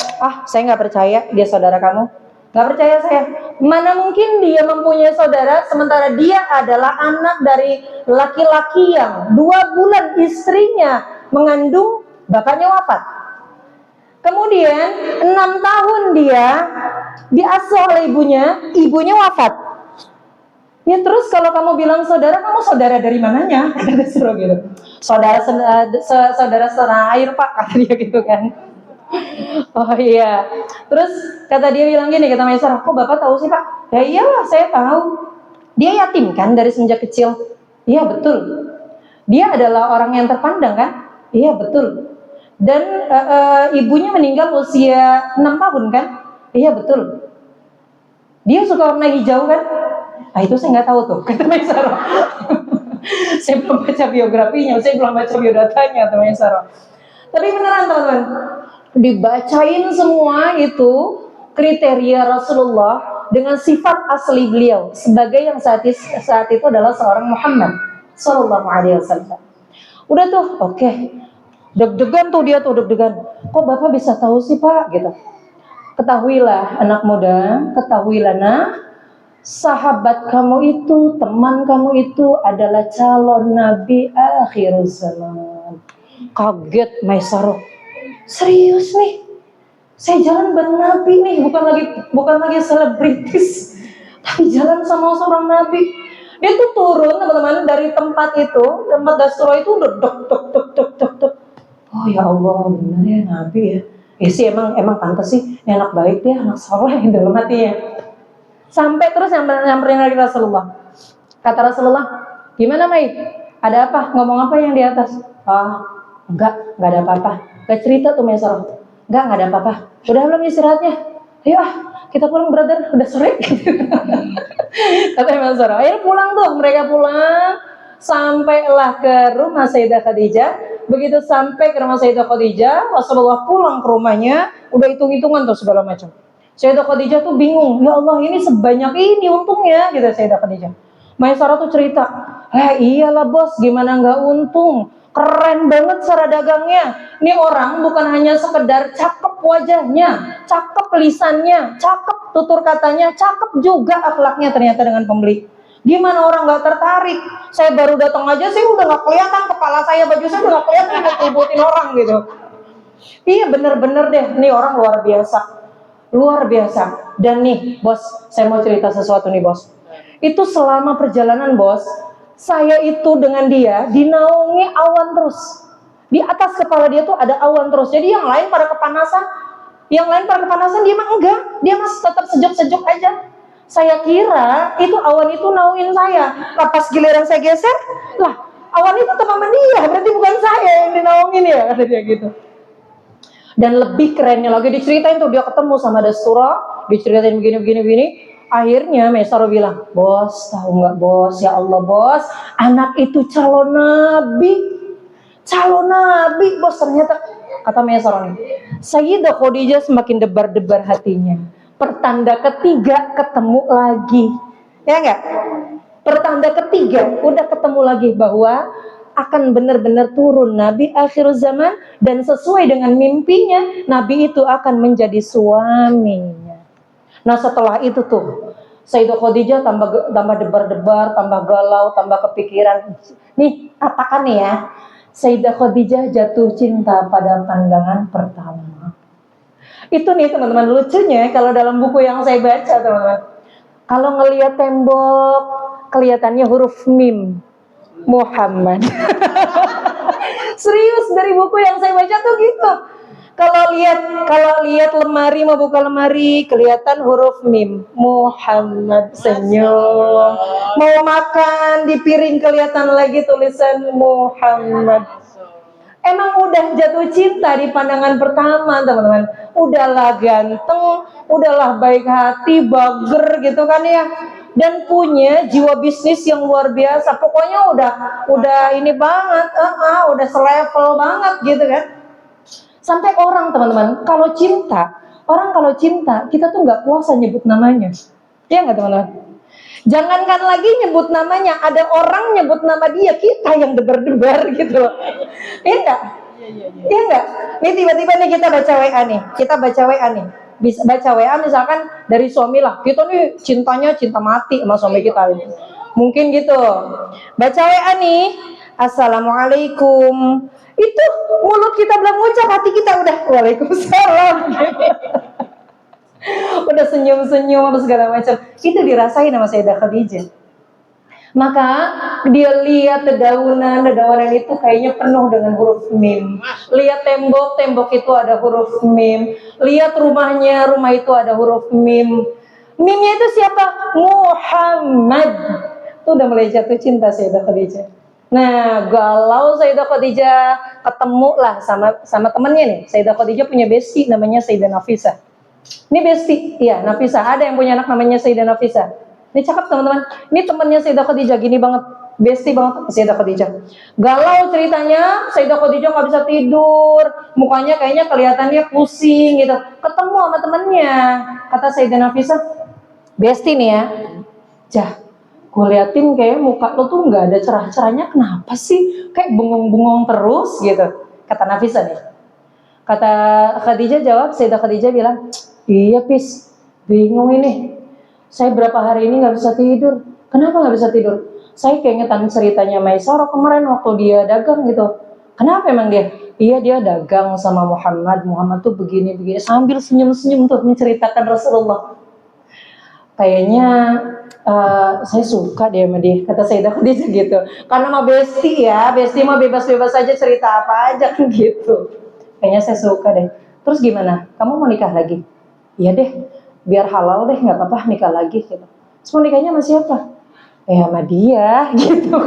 Saya nggak percaya dia saudara kamu. Nggak percaya saya. Mana mungkin dia mempunyai saudara sementara dia adalah anak dari laki-laki yang 2 bulan istrinya mengandung, bapaknya wafat. Kemudian 6 tahun dia diasuh oleh ibunya wafat. Ya terus kalau kamu bilang saudara, kamu saudara dari mananya? Kata Dasturah gitu. Saudara setanah air Pak, kata dia gitu kan. Oh iya. Terus kata dia bilang gini, kata Maisarah, kok Bapak tahu sih Pak? Ya iyalah saya tahu. Dia yatim kan dari semenjak kecil. Iya betul. Dia adalah orang yang terpandang kan? Iya betul. Dan ibunya meninggal usia 6 tahun kan? Iya betul. Dia suka warna hijau kan? Itu saya nggak tahu tuh, kata Maisarah. Saya belum baca biografinya, saya belum baca biodatanya, kata Maisarah. Tapi beneran teman-teman, dibacain semua itu kriteria Rasulullah dengan sifat asli beliau sebagai yang saat itu adalah seorang Muhammad Sallallahu Alaihi Wasallam. Udah tuh, oke. Deg-degan tuh dia tuh deg-degan. Kok Bapak bisa tahu sih Pak? Gitu. Ketahuilah anak muda, ketahuilah nak, sahabat kamu itu, teman kamu itu adalah calon Nabi akhir zaman. Kaget Maisarah. Serius nih? Saya jalan bareng Nabi nih, bukan lagi selebritis, tapi jalan sama seorang Nabi. Dia tuh turun teman-teman dari tempat Dasturah itu udah dek. Oh ya Allah, benar ya Nabi ya. Sih emang pantas sih, enak baik dia, anak soleh dalam hatinya. Sampai terus nyamperin lagi Rasulullah. Kata Rasulullah, gimana Mai? Ada apa? Ngomong apa yang di atas? Enggak ada apa-apa. Gak cerita tuh Maisarah. Enggak ada apa-apa. Udah belum istirahatnya? Ayo kita pulang brother, udah sore gitu. Kata Maisarah. Akhirnya pulang tuh, mereka pulang. Sampailah ke rumah Sayyidah Khadijah. Begitu sampai ke rumah Sayyidah Khadijah, Rasulullah pulang ke rumahnya, udah hitung-hitungan tuh segala macam. Sayyidah Khadijah tuh bingung, ya Allah ini sebanyak ini untungnya, gitu Sayyidah Khadijah. Maisarah tuh cerita, iyalah bos, gimana nggak untung? Keren banget cara dagangnya. Ini orang bukan hanya sekedar cakep wajahnya, cakep lisannya, cakep tutur katanya, cakep juga akhlaknya ternyata dengan pembeli. Gimana orang nggak tertarik? Saya baru datang aja sih udah nggak kelihatan kepala saya, baju saya udah nggak kelihatan mau ributin orang gitu. Iya bener-bener deh, nih orang luar biasa, luar biasa. Dan nih bos, saya mau cerita sesuatu nih bos. Itu selama perjalanan bos, saya itu dengan dia dinaungi awan terus. Di atas kepala dia tuh ada awan terus. Jadi yang lain pada kepanasan, dia mah enggak, dia masih tetap sejuk-sejuk aja. Saya kira itu awan itu naungin saya. Pas giliran saya geser, lah awan itu tetap sama dia, berarti bukan saya yang dinaungin ya, kata dia gitu. Dan lebih kerennya lagi diceritain tuh dia ketemu sama Dastura, diceritain begini. Akhirnya Maisarah bilang, bos tahu nggak bos, ya Allah bos, anak itu calon nabi bos. Ternyata kata Maisarah nih, Sayyidah Khadijah semakin debar-debar hatinya. Pertanda ketiga ketemu lagi, ya enggak? Pertanda ketiga udah ketemu lagi bahwa akan benar-benar turun Nabi akhir zaman dan sesuai dengan mimpinya Nabi itu akan menjadi suaminya. Nah setelah itu tuh Sayyidah Khadijah tambah debar-debar, tambah galau, tambah kepikiran. Nih katakan nih ya, Sayyidah Khadijah jatuh cinta pada pandangan pertama. Itu nih teman-teman lucunya kalau dalam buku yang saya baca teman-teman. Kalau ngelihat tembok kelihatannya huruf mim Muhammad. Serius dari buku yang saya baca tuh gitu. Kalau lihat lemari, mau buka lemari kelihatan huruf mim Muhammad, senyum. Mau makan di piring kelihatan lagi tulisan Muhammad. Emang udah jatuh cinta di pandangan pertama teman-teman. Udahlah ganteng, udahlah baik hati, bager gitu kan ya. Dan punya jiwa bisnis yang luar biasa. Pokoknya udah ini banget, udah selevel banget gitu kan. Sampai orang teman-teman, kalau cinta, kita tuh nggak kuasa nyebut namanya. Iya nggak teman-teman? Jangankan lagi nyebut namanya, ada orang nyebut nama dia, kita yang debar-debar gitu loh. Iya enggak? Iya enggak? Nih tiba-tiba nih kita baca WA nih. Bisa baca WA misalkan dari suami lah. Kita nih cintanya cinta mati sama suami kita ini. Mungkin gitu. Baca WA nih, Assalamualaikum. Itu mulut kita belum ngucap, hati kita udah Waalaikumsalam. Udah senyum-senyum apa segala macam. Itu dirasain sama Sayyidah Khadijah. Maka dia lihat dedaunan itu kayaknya penuh dengan huruf mim. Lihat tembok itu ada huruf mim. Lihat rumah itu ada huruf mim. Mimnya itu siapa? Muhammad. Itu udah mulai jatuh cinta Sayyidah Khadijah. Nah, galau Sayyidah Khadijah ketemu lah sama temannya nih. Sayyidah Khadijah punya bestie namanya Sayyidah Nafisah. Ini bestie, iya Nafisah. Ada yang punya anak namanya Sayyidah Nafisah. Ini cakep teman-teman. Ini temannya Sayyidah Khadijah, gini banget, bestie banget Sayyidah Khadijah. Galau ceritanya, Sayyidah Khadijah nggak bisa tidur, mukanya kayaknya kelihatannya pusing gitu. Ketemu sama temennya, kata Sayyidah Nafisah, bestie nih ya, Jah, gue liatin kayak muka lo tuh nggak ada cerah-cerahnya, kenapa sih? Kayak bengong-bengong terus gitu. Kata Nafisah nih. Kata Khadijah jawab, Sayyidah Khadijah bilang, iya Pis, bingung ini. Saya berapa hari ini nggak bisa tidur. Kenapa nggak bisa tidur? Saya keingetan ceritanya Maisarah kemarin waktu dia dagang gitu. Kenapa emang dia? Iya dia dagang sama Muhammad. Muhammad tuh begini-begini. Sambil senyum-senyum tuh menceritakan Rasulullah. Kayaknya saya suka deh sama dia. Kata Sayyidah Khadijah gitu. Karena mah bestie ya. Bestie mah bebas-bebas aja cerita apa aja kan gitu. Kayaknya saya suka deh. Terus gimana? Kamu mau nikah lagi? Iya deh, biar halal deh, nggak apa-apa nikah lagi gitu. Terus mau nikahnya sama siapa? Sama dia gitu.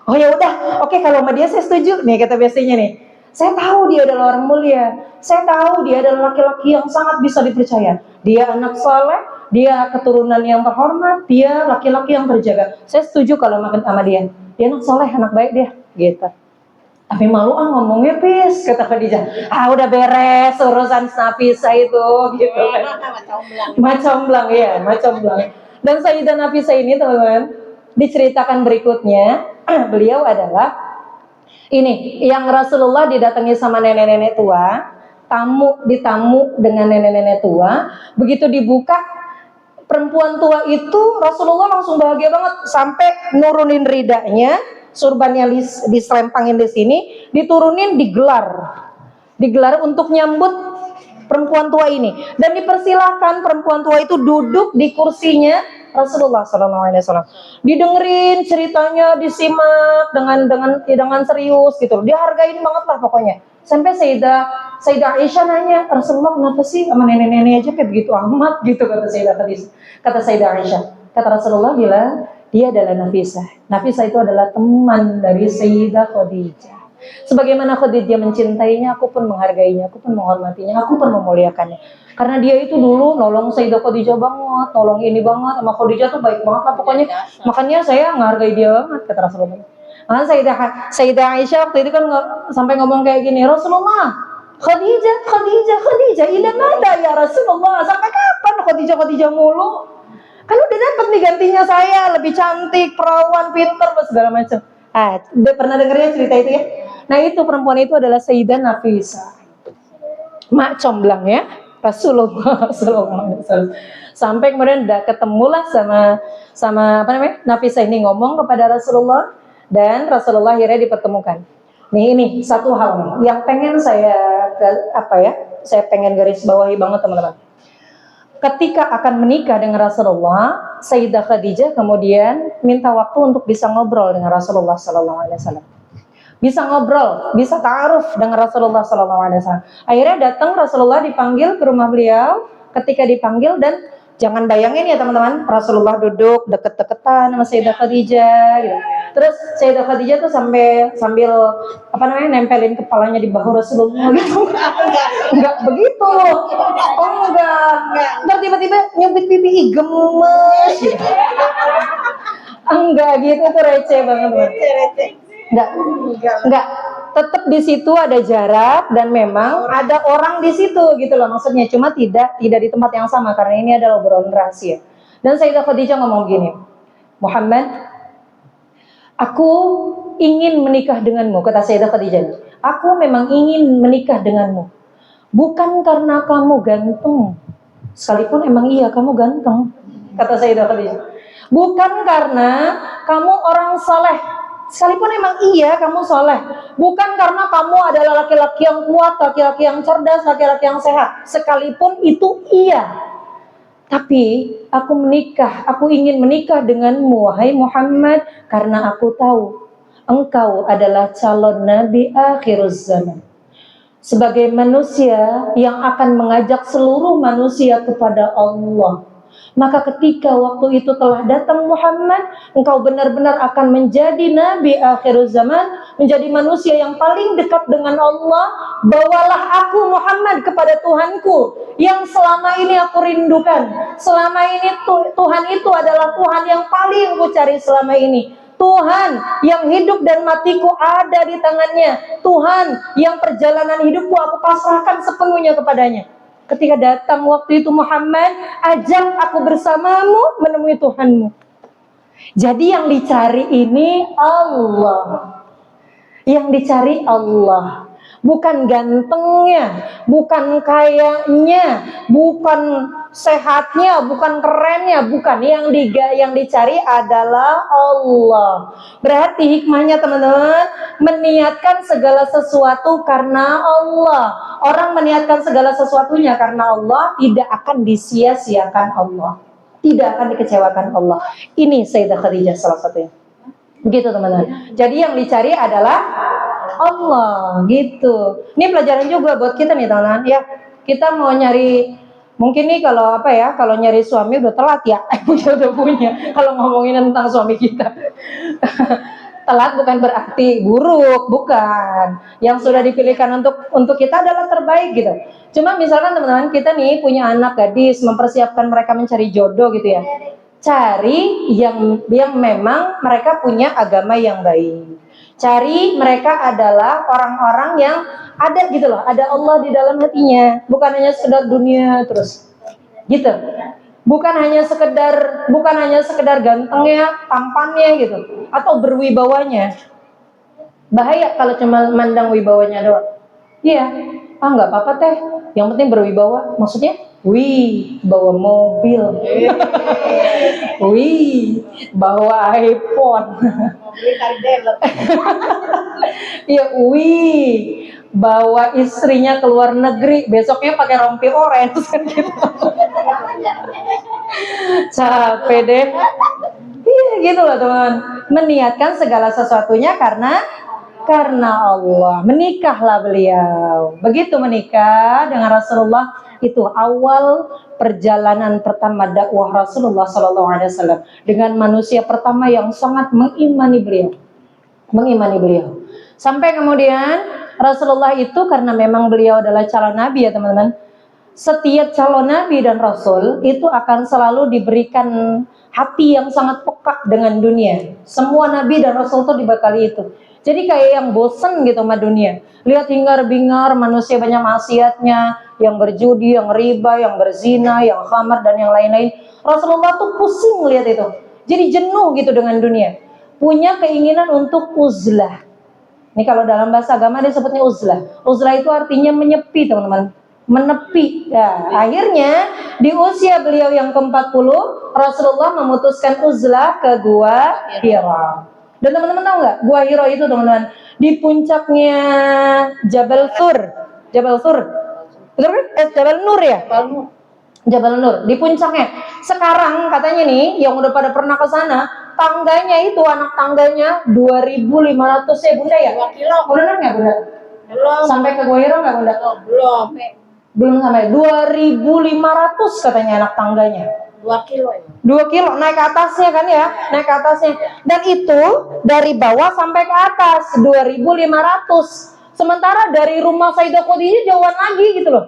Oh ya udah, oke kalau sama dia saya setuju nih kata biasanya nih. Saya tahu dia adalah orang mulia. Saya tahu dia adalah laki-laki yang sangat bisa dipercaya. Dia anak saleh, dia keturunan yang terhormat, dia laki-laki yang terjaga. Saya setuju kalau makan sama dia. Dia anak saleh, anak baik dia, gitu. Tapi malu ngomongnya pis, kata Khadijah. Udah beres urusan Nafisah itu, gitu kan. Macomblang ya, macomblang. Dan Sayyidah Nafisah ini teman-teman, diceritakan berikutnya, beliau adalah ini yang Rasulullah didatangi sama nenek-nenek tua, ditamu dengan nenek-nenek tua, begitu dibuka perempuan tua itu Rasulullah langsung bahagia banget sampai nurunin ridanya, surbannya diselempangin di sini, diturunin digelar untuk nyambut perempuan tua ini dan dipersilahkan perempuan tua itu duduk di kursinya Rasulullah SAW. Didengerin ceritanya, disimak dengan serius gitu. Dihargain banget lah pokoknya. Sampai Sayyidah Aisyah nanya, Rasulullah kenapa sih sama nenek-nenek aja kayak begitu amat gitu, kata Sayyidah Aisyah. Kata Rasulullah bilang, dia adalah Nafisah. Nafisah itu adalah teman dari Sayyidah Khadijah. Sebagaimana Khadijah mencintainya, aku pun menghargainya, aku pun menghormatinya, aku pun memuliakannya. Karena dia itu dulu nolong Sayyidah Khadijah banget, nolong ini banget, sama Khadijah tuh baik banget lah pokoknya. Makanya saya menghargai dia banget, kata Rasulullah. Makanya Sayyidah Aisyah waktu itu kan sampai ngomong kayak gini, Rasulullah, Khadijah, ila mada ya Rasulullah, sampai kapan Khadijah mulu? Kan udah dapat nih gantinya saya, lebih cantik, perawan, pinter, segala macam. Udah pernah dengernya cerita itu ya? Nah itu perempuan itu adalah Sayyidah Nafisah, mak comblang ya Rasulullah SAW. Sampai kemudian ketemulah sama Nafisah ini ngomong kepada Rasulullah, dan Rasulullah akhirnya dipertemukan. Nih ini satu hal nih yang pengen saya pengen garis bawahi banget teman-teman. Ketika akan menikah dengan Rasulullah, Sayyidah Khadijah kemudian minta waktu untuk bisa ngobrol dengan Rasulullah SAW. Bisa ngobrol, bisa ta'aruf dengan Rasulullah SAW. Akhirnya datang Rasulullah dipanggil ke rumah beliau. Ketika dipanggil, dan jangan bayangin ya teman-teman, Rasulullah duduk deket-deketan sama Sayyidah Khadijah gitu. Terus Sayyidah Khadijah tuh sambil nempelin kepalanya di bahu Rasulullah gitu. Enggak begitu. Enggak. Ntar tiba-tiba nyubit pipi gemes gitu. Enggak gitu, tuh receh banget. Enggak. Tetap di situ ada jarak dan memang ada orang di situ gitu loh maksudnya. Cuma tidak di tempat yang sama karena ini adalah obrolan rahasia. Dan Sayyidah Khadijah ngomong gini, Muhammad, aku ingin menikah denganmu, kata Sayyidah Khadijah. Aku memang ingin menikah denganmu. Bukan karena kamu ganteng. Sekalipun emang iya kamu ganteng, kata Sayyidah Khadijah. Bukan karena kamu orang saleh. Sekalipun emang iya kamu soleh. Bukan karena kamu adalah laki-laki yang kuat, laki-laki yang cerdas, laki-laki yang sehat. Sekalipun itu iya. Tapi aku ingin menikah denganmu, wahai Muhammad, karena aku tahu engkau adalah calon Nabi akhir zaman. Sebagai manusia yang akan mengajak seluruh manusia kepada Allah. Maka ketika waktu itu telah datang Muhammad, engkau benar-benar akan menjadi Nabi akhir zaman, menjadi manusia yang paling dekat dengan Allah. Bawalah aku Muhammad kepada Tuhanku yang selama ini aku rindukan. Selama ini Tuhan itu adalah Tuhan yang paling aku cari selama ini. Tuhan yang hidup dan matiku ada di tangannya. Tuhan yang perjalanan hidupku aku pasrahkan sepenuhnya kepadanya. Ketika datang waktu itu Muhammad, ajak aku bersamamu menemui Tuhanmu. Jadi yang dicari ini Allah. Yang dicari Allah. Bukan gantengnya, bukan kayanya, bukan sehatnya, bukan kerennya, bukan. Yang dicari adalah Allah. Berarti hikmahnya teman-teman, meniatkan segala sesuatu karena Allah. Orang meniatkan segala sesuatunya karena Allah, tidak akan disia-siakan Allah, tidak akan dikecewakan Allah. Ini Sayyidah Khadijah salah satunya. Begitu teman-teman. Jadi yang dicari adalah Allah gitu. Ini pelajaran juga buat kita nih teman-teman ya. Kita mau nyari, mungkin nih kalau nyari suami udah telat ya. Udah punya kalau ngomongin tentang suami kita. Telat bukan berarti buruk, bukan. Yang sudah dipilihkan untuk kita adalah terbaik gitu. Cuma misalkan teman-teman kita nih punya anak gadis, mempersiapkan mereka mencari jodoh gitu ya. Cari yang memang mereka punya agama yang baik. Cari mereka adalah orang-orang yang ada gitu loh, ada Allah di dalam hatinya, bukan hanya sekedar dunia terus. Gitu. Bukan hanya sekedar gantengnya, tampannya gitu, atau berwibawanya. Bahaya kalau cuma mandang wibawanya doang. Iya, nggak apa-apa teh. Yang penting berwibawa. Maksudnya, wih, bawa mobil. Wih, bawa iPhone. Mobil kardelet. Iya, wih, bawa istrinya ke luar negeri. Besoknya pakai rompi orange kan gitu. Capek deh. Iya gitu loh teman. Meniatkan segala sesuatunya karena Allah. Menikahlah beliau. Begitu menikah dengan Rasulullah, itu awal perjalanan pertama dakwah Rasulullah SAW dengan manusia pertama yang sangat mengimani beliau. Sampai kemudian Rasulullah itu, karena memang beliau adalah calon nabi ya teman-teman. Setiap calon nabi dan rasul itu akan selalu diberikan hati yang sangat peka dengan dunia. Semua nabi dan rasul itu dibekali itu. Jadi kayak yang bosen gitu sama dunia. Lihat hingar-bingar manusia banyak maksiatnya, yang berjudi, yang riba, yang berzina, yang khamar dan yang lain-lain. Rasulullah tuh pusing lihat itu. Jadi jenuh gitu dengan dunia. Punya keinginan untuk uzlah. Ini kalau dalam bahasa agama disebutnya uzlah. Uzlah itu artinya menyepi teman-teman. Menepi. Ya, akhirnya di usia beliau yang ke-40, Rasulullah memutuskan uzlah ke Gua Hira. Dan teman-teman tahu nggak, Gua Hira itu teman-teman di puncaknya Jabal Thur. Betul kan? Jabal Nur ya? Jabal Nur di puncaknya. Sekarang katanya nih yang udah pada pernah ke sana, tangganya itu anak tangganya 2.500 ya Bunda ya? 2 kilo. Benar nggak Bunda? Belum. Sampai ke Gua Hira nggak Bunda? Oh, belum Sampai 2.500 katanya anak tangganya. 2 kilo ya. 2 kilo naik ke atasnya kan ya, naik ke atasnya. Dan itu dari bawah sampai ke atas 2.500. Sementara dari rumah Sayyidah Khadijah jauhan lagi gitu loh.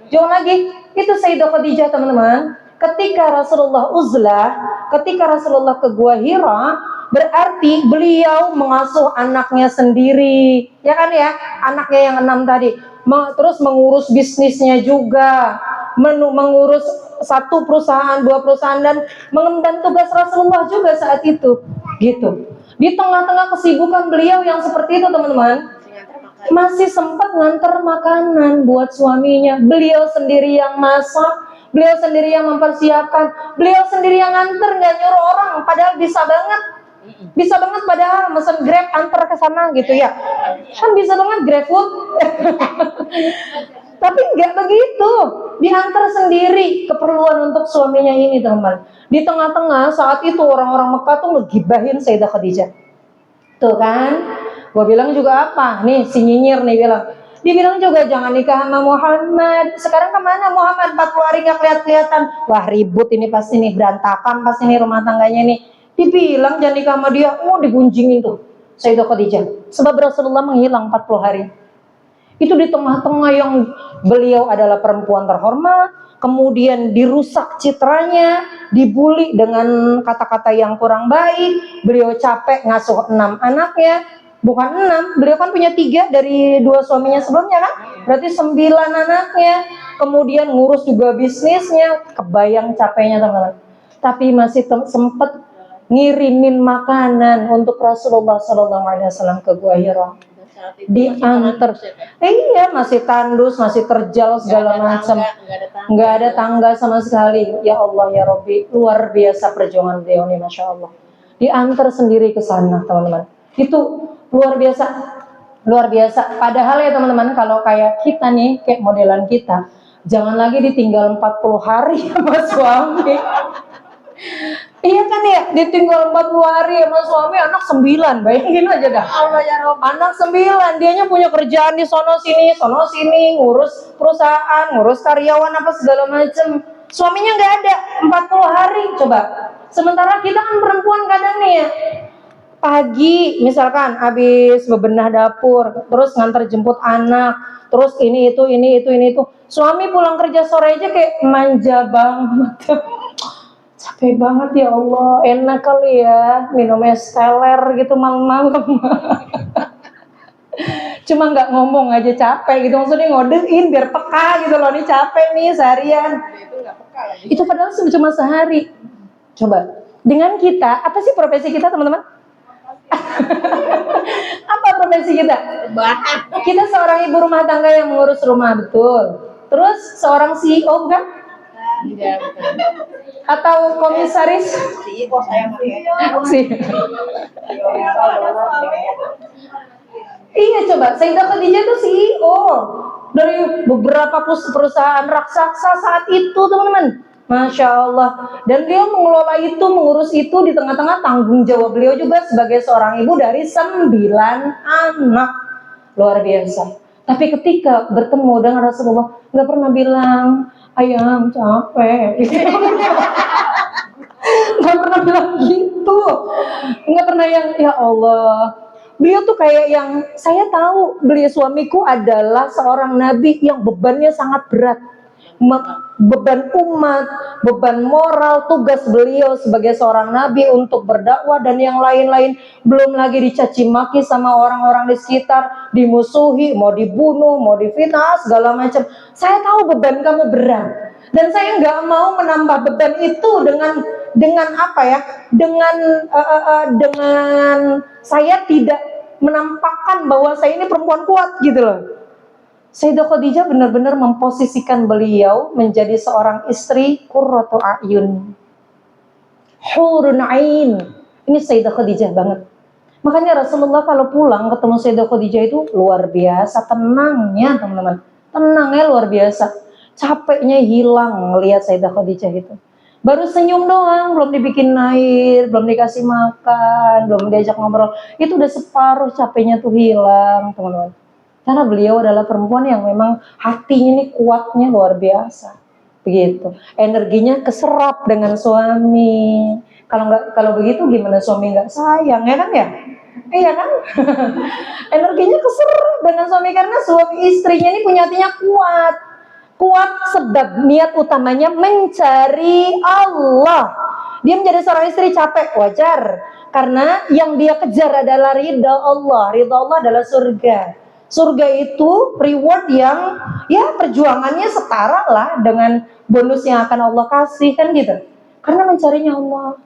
Jauh lagi. Itu Sayyidah Khadijah teman-teman. Ketika Rasulullah uzlah, ketika Rasulullah ke Gua Hira, berarti beliau mengasuh anaknya sendiri. Ya kan ya, anaknya yang 6 tadi. Terus mengurus bisnisnya juga, mengurus 1 perusahaan, 2 perusahaan, dan mengemban tugas Rasulullah juga saat itu, gitu. Di tengah-tengah kesibukan beliau yang seperti itu teman-teman, masih sempat nganter makanan buat suaminya. Beliau sendiri yang masak, beliau sendiri yang mempersiapkan, beliau sendiri yang nganter, nggak nyuruh orang. Padahal bisa banget padahal mesen Grab antar ke sana gitu ya. Kan bisa banget GrabFood. Tapi nggak begitu, diantar sendiri keperluan untuk suaminya ini teman. Di tengah-tengah saat itu orang-orang Mekah tuh ngegibahin Sayyidah Khadijah. Tuh kan, gue bilang juga apa? Nih si nyinyir nih dibilang juga jangan nikah sama Muhammad. Sekarang kemana Muhammad? 40 hari gak kelihatan. Wah ribut ini pasti nih, berantakan pasti nih rumah tangganya nih. Dibilang jangan nikah sama dia, digunjingin tuh Sayyidah Khadijah. Sebab Rasulullah menghilang 40 hari. Itu di tengah-tengah yang beliau adalah perempuan terhormat, kemudian dirusak citranya, dibully dengan kata-kata yang kurang baik. Beliau capek ngasuh 6 anaknya. Bukan 6, beliau kan punya 3 dari 2 suaminya sebelumnya kan. Berarti 9 anaknya. Kemudian ngurus juga bisnisnya. Kebayang capeknya teman-teman. Tapi masih sempat ngirimin makanan untuk Rasulullah SAW ke Gua Hira. Diantar. Iya, masih tandus, masih terjal segala macam. Nggak ada tangga sama sekali. Ya Allah ya Rabbi, luar biasa perjuangan beliau nih, masya Allah. Diantar sendiri ke sana teman-teman. Itu luar biasa. Padahal ya teman-teman, kalau kayak kita nih, kayak modelan kita, jangan lagi ditinggal 40 hari sama suami. Iya kan ya, ditinggal 40 hari sama suami, anak 9, bayangin aja dah. Allah ya Rob. Anak 9, dianya punya kerjaan di sono sini, ngurus perusahaan, ngurus karyawan apa segala macem. Suaminya nggak ada 40 hari coba. Sementara kita kan perempuan kadang nih ya, pagi misalkan habis bebenah dapur, terus nganter jemput anak, terus ini itu. Suami pulang kerja sore aja kayak manja banget. Capek banget ya Allah, enak kali ya minum es teler gitu malam-malam. Cuma nggak ngomong aja capek gitu, maksudnya ngodein biar peka gitu loh, nih capek nih seharian. Itu nggak peka lagi. Itu padahal cuma sehari. Coba, dengan kita, apa sih profesi kita teman-teman? Apa profesi kita? Bahan. Kita seorang ibu rumah tangga yang mengurus rumah, betul. Terus seorang CEO kan? Iya, betul. Atau komisaris? CEO saya Maria. Si. Iya coba, Sayyidah Khadijah itu CEO dari beberapa perusahaan raksasa saat itu teman-teman. Masya Allah. Dan beliau mengelola itu, mengurus itu di tengah-tengah tanggung jawab beliau juga sebagai seorang ibu dari 9 anak. Luar biasa. Tapi ketika bertemu dengan Rasulullah, nggak pernah bilang, ayam capek. Nggak pernah bilang gitu. Nggak pernah yang, ya Allah. Beliau tuh kayak yang, saya tahu beliau suamiku adalah seorang nabi yang bebannya sangat berat. Beban umat, beban moral, tugas beliau sebagai seorang nabi untuk berdakwah dan yang lain-lain. Belum lagi dicaci maki sama orang-orang di sekitar, dimusuhi, mau dibunuh, mau difitnah, segala macam. Saya tahu beban kamu berat. Dan saya nggak mau menambah beban itu dengan apa ya? Dengan saya tidak menampakkan bahwa saya ini perempuan kuat gitu loh. Sayyidah Khadijah benar-benar memposisikan beliau menjadi seorang istri qurratu a'yun, hurun ain. Ini Sayyidah Khadijah banget. Makanya Rasulullah kalau pulang ketemu Sayyidah Khadijah itu luar biasa tenangnya teman-teman. Tenangnya luar biasa. Capeknya hilang ngelihat Sayyidah Khadijah itu. Baru senyum doang, belum dibikin air, belum dikasih makan, belum diajak ngobrol. Itu udah separuh capeknya tuh hilang, teman-teman. Karena beliau adalah perempuan yang memang hatinya ini kuatnya luar biasa. Begitu. Energinya keserap dengan suami. Kalau begitu gimana suami nggak sayang, ya kan ya? Iya kan? Energinya keserap dengan suami karena suami istrinya ini punya hatinya kuat. Kuat sebab niat utamanya mencari Allah. Dia menjadi seorang istri capek, wajar. Karena yang dia kejar adalah ridha Allah. Ridha Allah adalah surga. Surga itu reward yang ya perjuangannya setara lah dengan bonus yang akan Allah kasih kan gitu. Karena mencarinya Allah.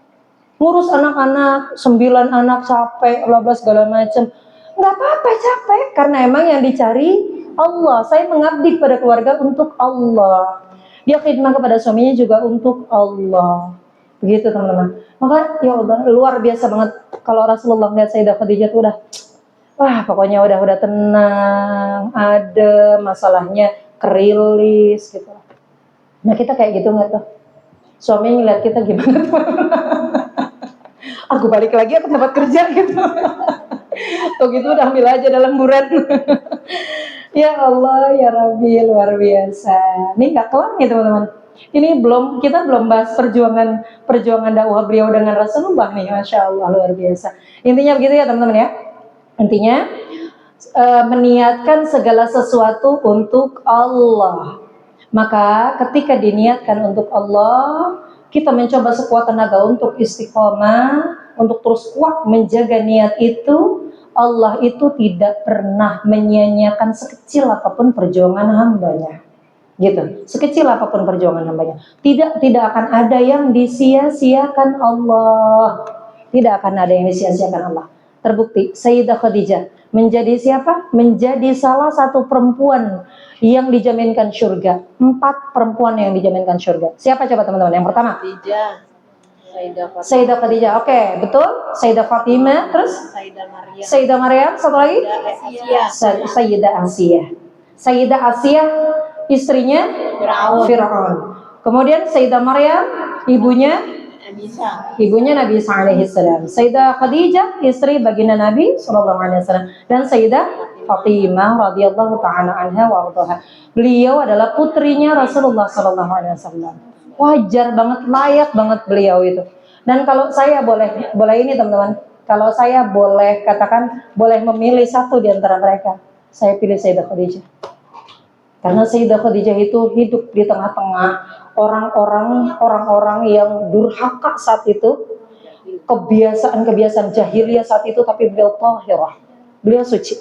Ngurus anak-anak, 9 anak capek, bla bla segala macam. Nggak apa-apa capek karena emang yang dicari Allah. Saya mengabdi pada keluarga untuk Allah. Dia khidmah kepada suaminya juga untuk Allah. Begitu teman-teman. Maka ya Allah luar biasa banget kalau Rasulullah melihat Sayyidah Khadijah itu udah wah pokoknya udah tenang, ada masalahnya kerilis gitu. Nah kita kayak gitu nggak tuh? Suami ngeliat kita gimana tuh? Aku balik lagi ke tempat kerja gitu. Tuh gitu udah ambil aja dalam buran. Ya Allah ya Rabbi luar biasa. Ini nggak kelar nih teman-teman. Ini kita belum bahas perjuangan dakwah beliau dengan Rasulullah nih, masya Allah luar biasa. Intinya begitu ya teman-teman ya. Intinya meniatkan segala sesuatu untuk Allah. Maka ketika diniatkan untuk Allah, kita mencoba sekuat tenaga untuk istiqomah, untuk terus kuat menjaga niat itu. Allah itu tidak pernah menyia-nyiakan sekecil apapun perjuangan hambanya. Gitu. Sekecil apapun perjuangan hambanya. Tidak akan ada yang disia-siakan Allah. Tidak akan ada yang disia-siakan Allah. Terbukti Sayyidah Khadijah menjadi siapa? Menjadi salah satu perempuan yang dijaminkan surga. 4 perempuan yang dijaminkan surga. Siapa coba teman-teman? Yang pertama? Sayyidah Khadijah. Oke, betul. Sayyidah Fatimah, terus Sayyidah Maryam, satu lagi? Sayyidah Asiyah. Sayyidah Asiyah istrinya Fir'aun. Kemudian Sayyidah Maryam ibunya Nabi Isa alaihi salam. Sayyidah Khadijah istri baginda Nabi sallallahu alaihi wasallam dan Sayyidah Fatimah radhiyallahu taala anha wa ardhaha. Beliau adalah putrinya Rasulullah sallallahu alaihi wasallam. Wajar banget, layak banget beliau itu. Dan kalau saya boleh ini teman-teman, Kalau saya boleh katakan, boleh memilih satu di antara mereka, saya pilih Sayyidah Khadijah. Karena Sayyidah Khadijah itu hidup di tengah-tengah orang-orang yang durhaka saat itu, kebiasaan jahiliyah saat itu, tapi beliau tahirah, beliau suci.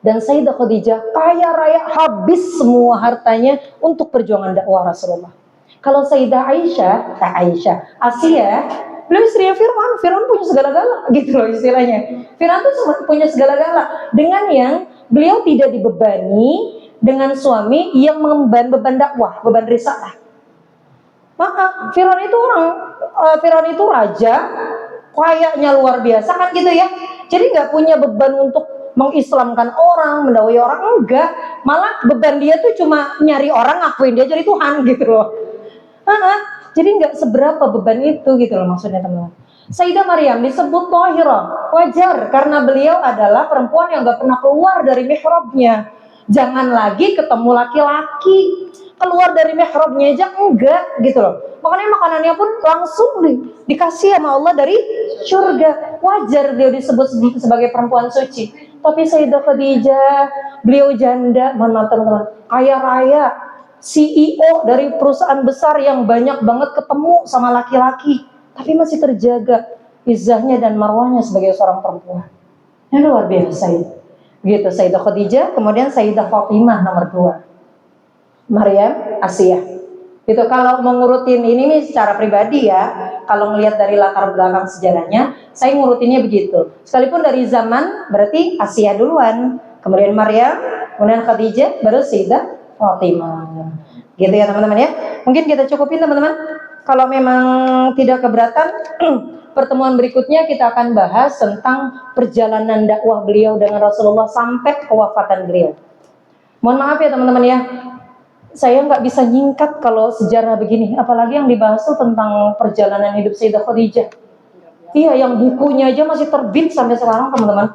Dan Sayyidah Khadijah kaya raya, habis semua hartanya untuk perjuangan dakwah Rasulullah. Kalau Sayyidah Asia, beliau istrinya Fir'aun punya segala-gala gitu loh istilahnya. Fir'aun tuh punya segala-gala, dengan yang beliau tidak dibebani dengan suami yang mengemban beban dakwah, beban risalah. Maka Fir'aun itu raja, kayaknya luar biasa kan gitu ya. Jadi nggak punya beban untuk mengislamkan orang, mendakwai orang, enggak. Malah beban dia tuh cuma nyari orang ngakuin dia jadi Tuhan gitu loh. Jadi nggak seberapa beban itu gitu loh maksudnya teman-teman. Sayyidah Maryam disebut thahirah, wajar karena beliau adalah perempuan yang nggak pernah keluar dari mihrabnya. Jangan lagi ketemu laki-laki, keluar dari mihrabnya aja enggak gitu loh. Makanya makanannya pun langsung dikasih sama Allah dari surga. Wajar dia disebut sebagai perempuan suci. Tapi Sayyidah Khadijah, beliau janda, mohon maaf teman-teman, kaya raya, CEO dari perusahaan besar yang banyak banget ketemu sama laki-laki, tapi masih terjaga izzahnya dan marwahnya sebagai seorang perempuan. Yang luar biasa itu. Gitu Sayyidah Khadijah, kemudian Sayyidah Fatimah nomor 2. Maryam, Asia. Itu kalau mengurutin ini secara pribadi ya, kalau ngelihat dari latar belakang sejarahnya, saya ngurutinnya begitu. Sekalipun dari zaman, berarti Asia duluan, kemudian Maryam, kemudian Khadijah, baru Sayyidah Fatimah. Gitu ya teman-teman ya. Mungkin kita cukupin teman-teman. Kalau memang tidak keberatan, pertemuan berikutnya kita akan bahas tentang perjalanan dakwah beliau dengan Rasulullah sampai kewafatan beliau. Mohon maaf ya teman-teman ya, saya nggak bisa nyingkat kalau sejarah begini, apalagi yang dibahas tuh tentang perjalanan hidup Sayyidah Khadijah. Iya, yang bukunya aja masih terbit sampai sekarang teman-teman.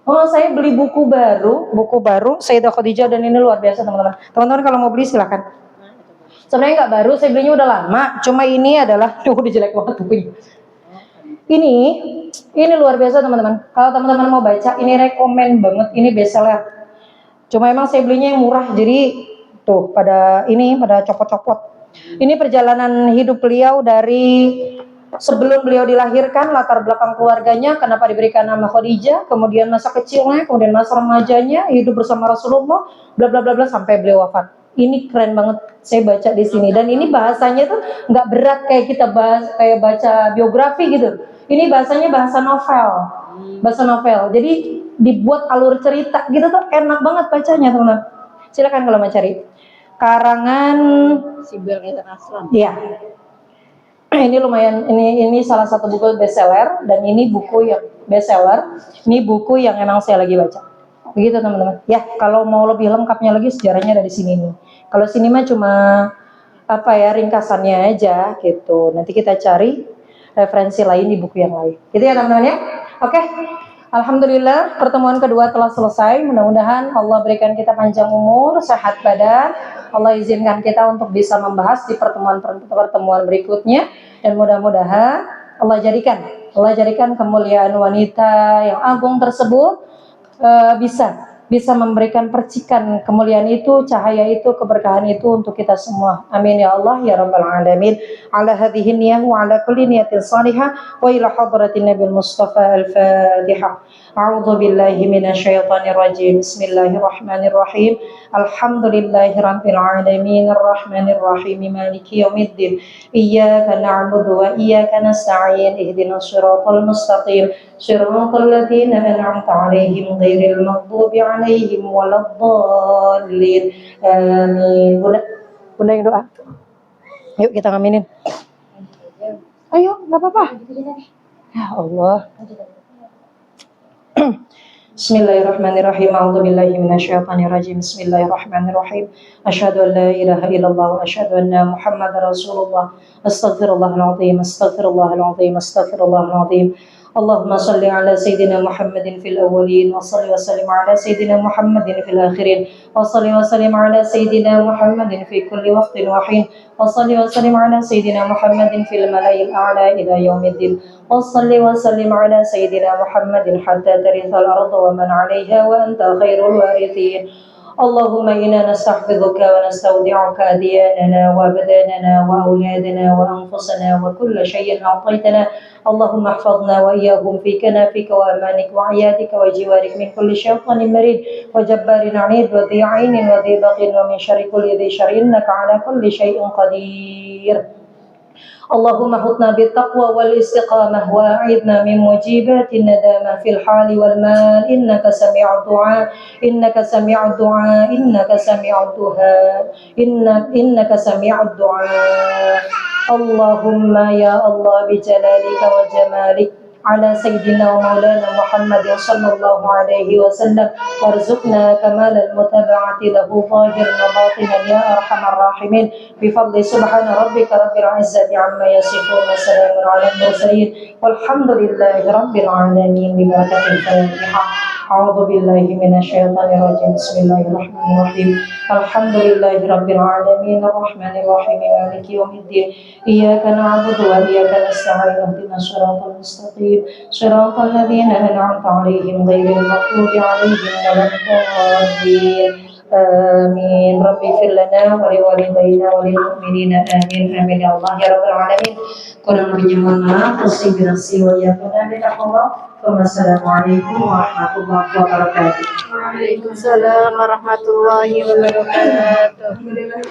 Oh, saya beli buku baru Sayyidah Khadijah, dan ini luar biasa teman-teman. Teman-teman kalau mau beli silakan. Sebenarnya nggak baru, saya belinya udah lama. Cuma ini adalah, udah jelek banget bukunya. Ini luar biasa teman-teman. Kalau teman-teman mau baca, ini rekomen banget. Ini bestseller. Cuma emang saya belinya yang murah, jadi tuh pada copot-copot. Ini perjalanan hidup beliau dari sebelum beliau dilahirkan, latar belakang keluarganya, kenapa diberikan nama Khadijah, kemudian masa kecilnya, kemudian masa remajanya, hidup bersama Rasulullah, bla bla bla bla sampai beliau wafat. Ini keren banget, saya baca di sini, dan ini bahasanya tuh nggak berat kayak kita baca biografi gitu. Ini bahasanya bahasa novel, jadi dibuat alur cerita gitu tuh enak banget bacanya teman-teman. Silakan kalau mau cari. Karangan Sibyl International. Iya. Ini lumayan, ini salah satu buku bestseller, dan ini buku yang bestseller. Ini buku yang emang saya lagi baca. Begitu teman-teman. Ya, kalau mau lebih lengkapnya lagi sejarahnya dari sini nih. Kalau sini mah cuma ringkasannya aja gitu. Nanti kita cari referensi lain di buku yang lain. Gitu ya teman-teman ya. Oke. Alhamdulillah pertemuan kedua telah selesai. Mudah-mudahan Allah berikan kita panjang umur, sehat badan. Allah izinkan kita untuk bisa membahas di pertemuan berikutnya, dan mudah-mudahan Allah jadikan kemuliaan wanita yang agung tersebut bisa memberikan percikan kemuliaan itu, cahaya itu, keberkahan itu untuk kita semua. Amin ya Allah ya rabbal alamin. Ala hadhihi niyyah wa ala kulli niyatin salihah wa ila hadratin nabil mustafa al-fatihah. A'udzu billahi minasyaitonir rajim. Bismillahirrahmanirrahim. Alhamdulillahi rabbil alamin arrahmanir rahim maliki yaumiddin. Iyyaka na'budu wa iyyaka nasta'in. Ihdinas siratal mustaqim. Shiratal ladzina an'amta 'alaihim ghairil maghdubi 'alaihim waladdallin. Amin. Bunda yang doa. Yuk kita ngaminin. Ayo, enggak apa-apa. Ya Allah. Bismillahirrahmanirrahim. A'udzu billahi minasyaitonir rajim. Bismillahirrahmanirrahim. Asyhadu an la ilaha illallah wa asyhadu anna Muhammadar Rasulullah. Astaghfirullahaladzim. Astaghfirullahaladzim. Astaghfirullahaladzim. اللهم صل على سيدنا محمد في الأولين وصل وسلم على سيدنا محمد في الآخرين وصل وسلم على سيدنا محمد في كل وقت وحين وصل وسلم على سيدنا محمد في الملأ الأعلى إلى يوم الدين وصل وسلم على سيدنا محمد حتى ترث الأرض ومن عليها وأنت خير الوارثين اللهم إنا نستحفظك ونستودعك أدياننا وأبداننا وأولادنا وأنفسنا وكل شيء أعطيتنا اللهم احفظنا وإياهم في كنافك وأمانك وعيادك وجوارك من كل شيطان مريد وجبار عنيد وذي عين وذي بغي ومن شر كل ذي شر إنك على كل شيء قدير اللهم احطنا بالتقوى والاستقامة وأعذنا من موجبات الندامة في الحال والمال إنك سميع الدعاء إنك سميع الدعاء إنك سميع الدعاء إنك سميع الدعاء اللهم يا الله بجلالك وجمالك على سيدنا ومولانا محمد صلى الله عليه وسلم وارزقنا كمال المتابعة له ظاهرا وباطنا يا أرحم الراحمين بفضل سبحان ربك رب العزة عما يصفون وسلام على المرسلين والحمد لله رب العالمين ببركة الفاتحة أعوذ بالله من الشيطان الرجيم بسم الله الرحمن الرحيم الحمد لله رب العالمين الرحمن الرحيم مالك يوم الدين إياك نعبد وإياك نستعين اهدنا الصراط المستقيم صراط الذين أنعمت عليهم غير المغضوب عليهم ولا الضالين آمين ربي اغفر لنا ولوالدينا وللمؤمنين آمين آمين يا الله يا رب العالمين kurang lebihnya mohon maaf wassalamualaikum warahmatullahi wabarakatuh. Waalaikumsalam warahmatullahi wabarakatuh.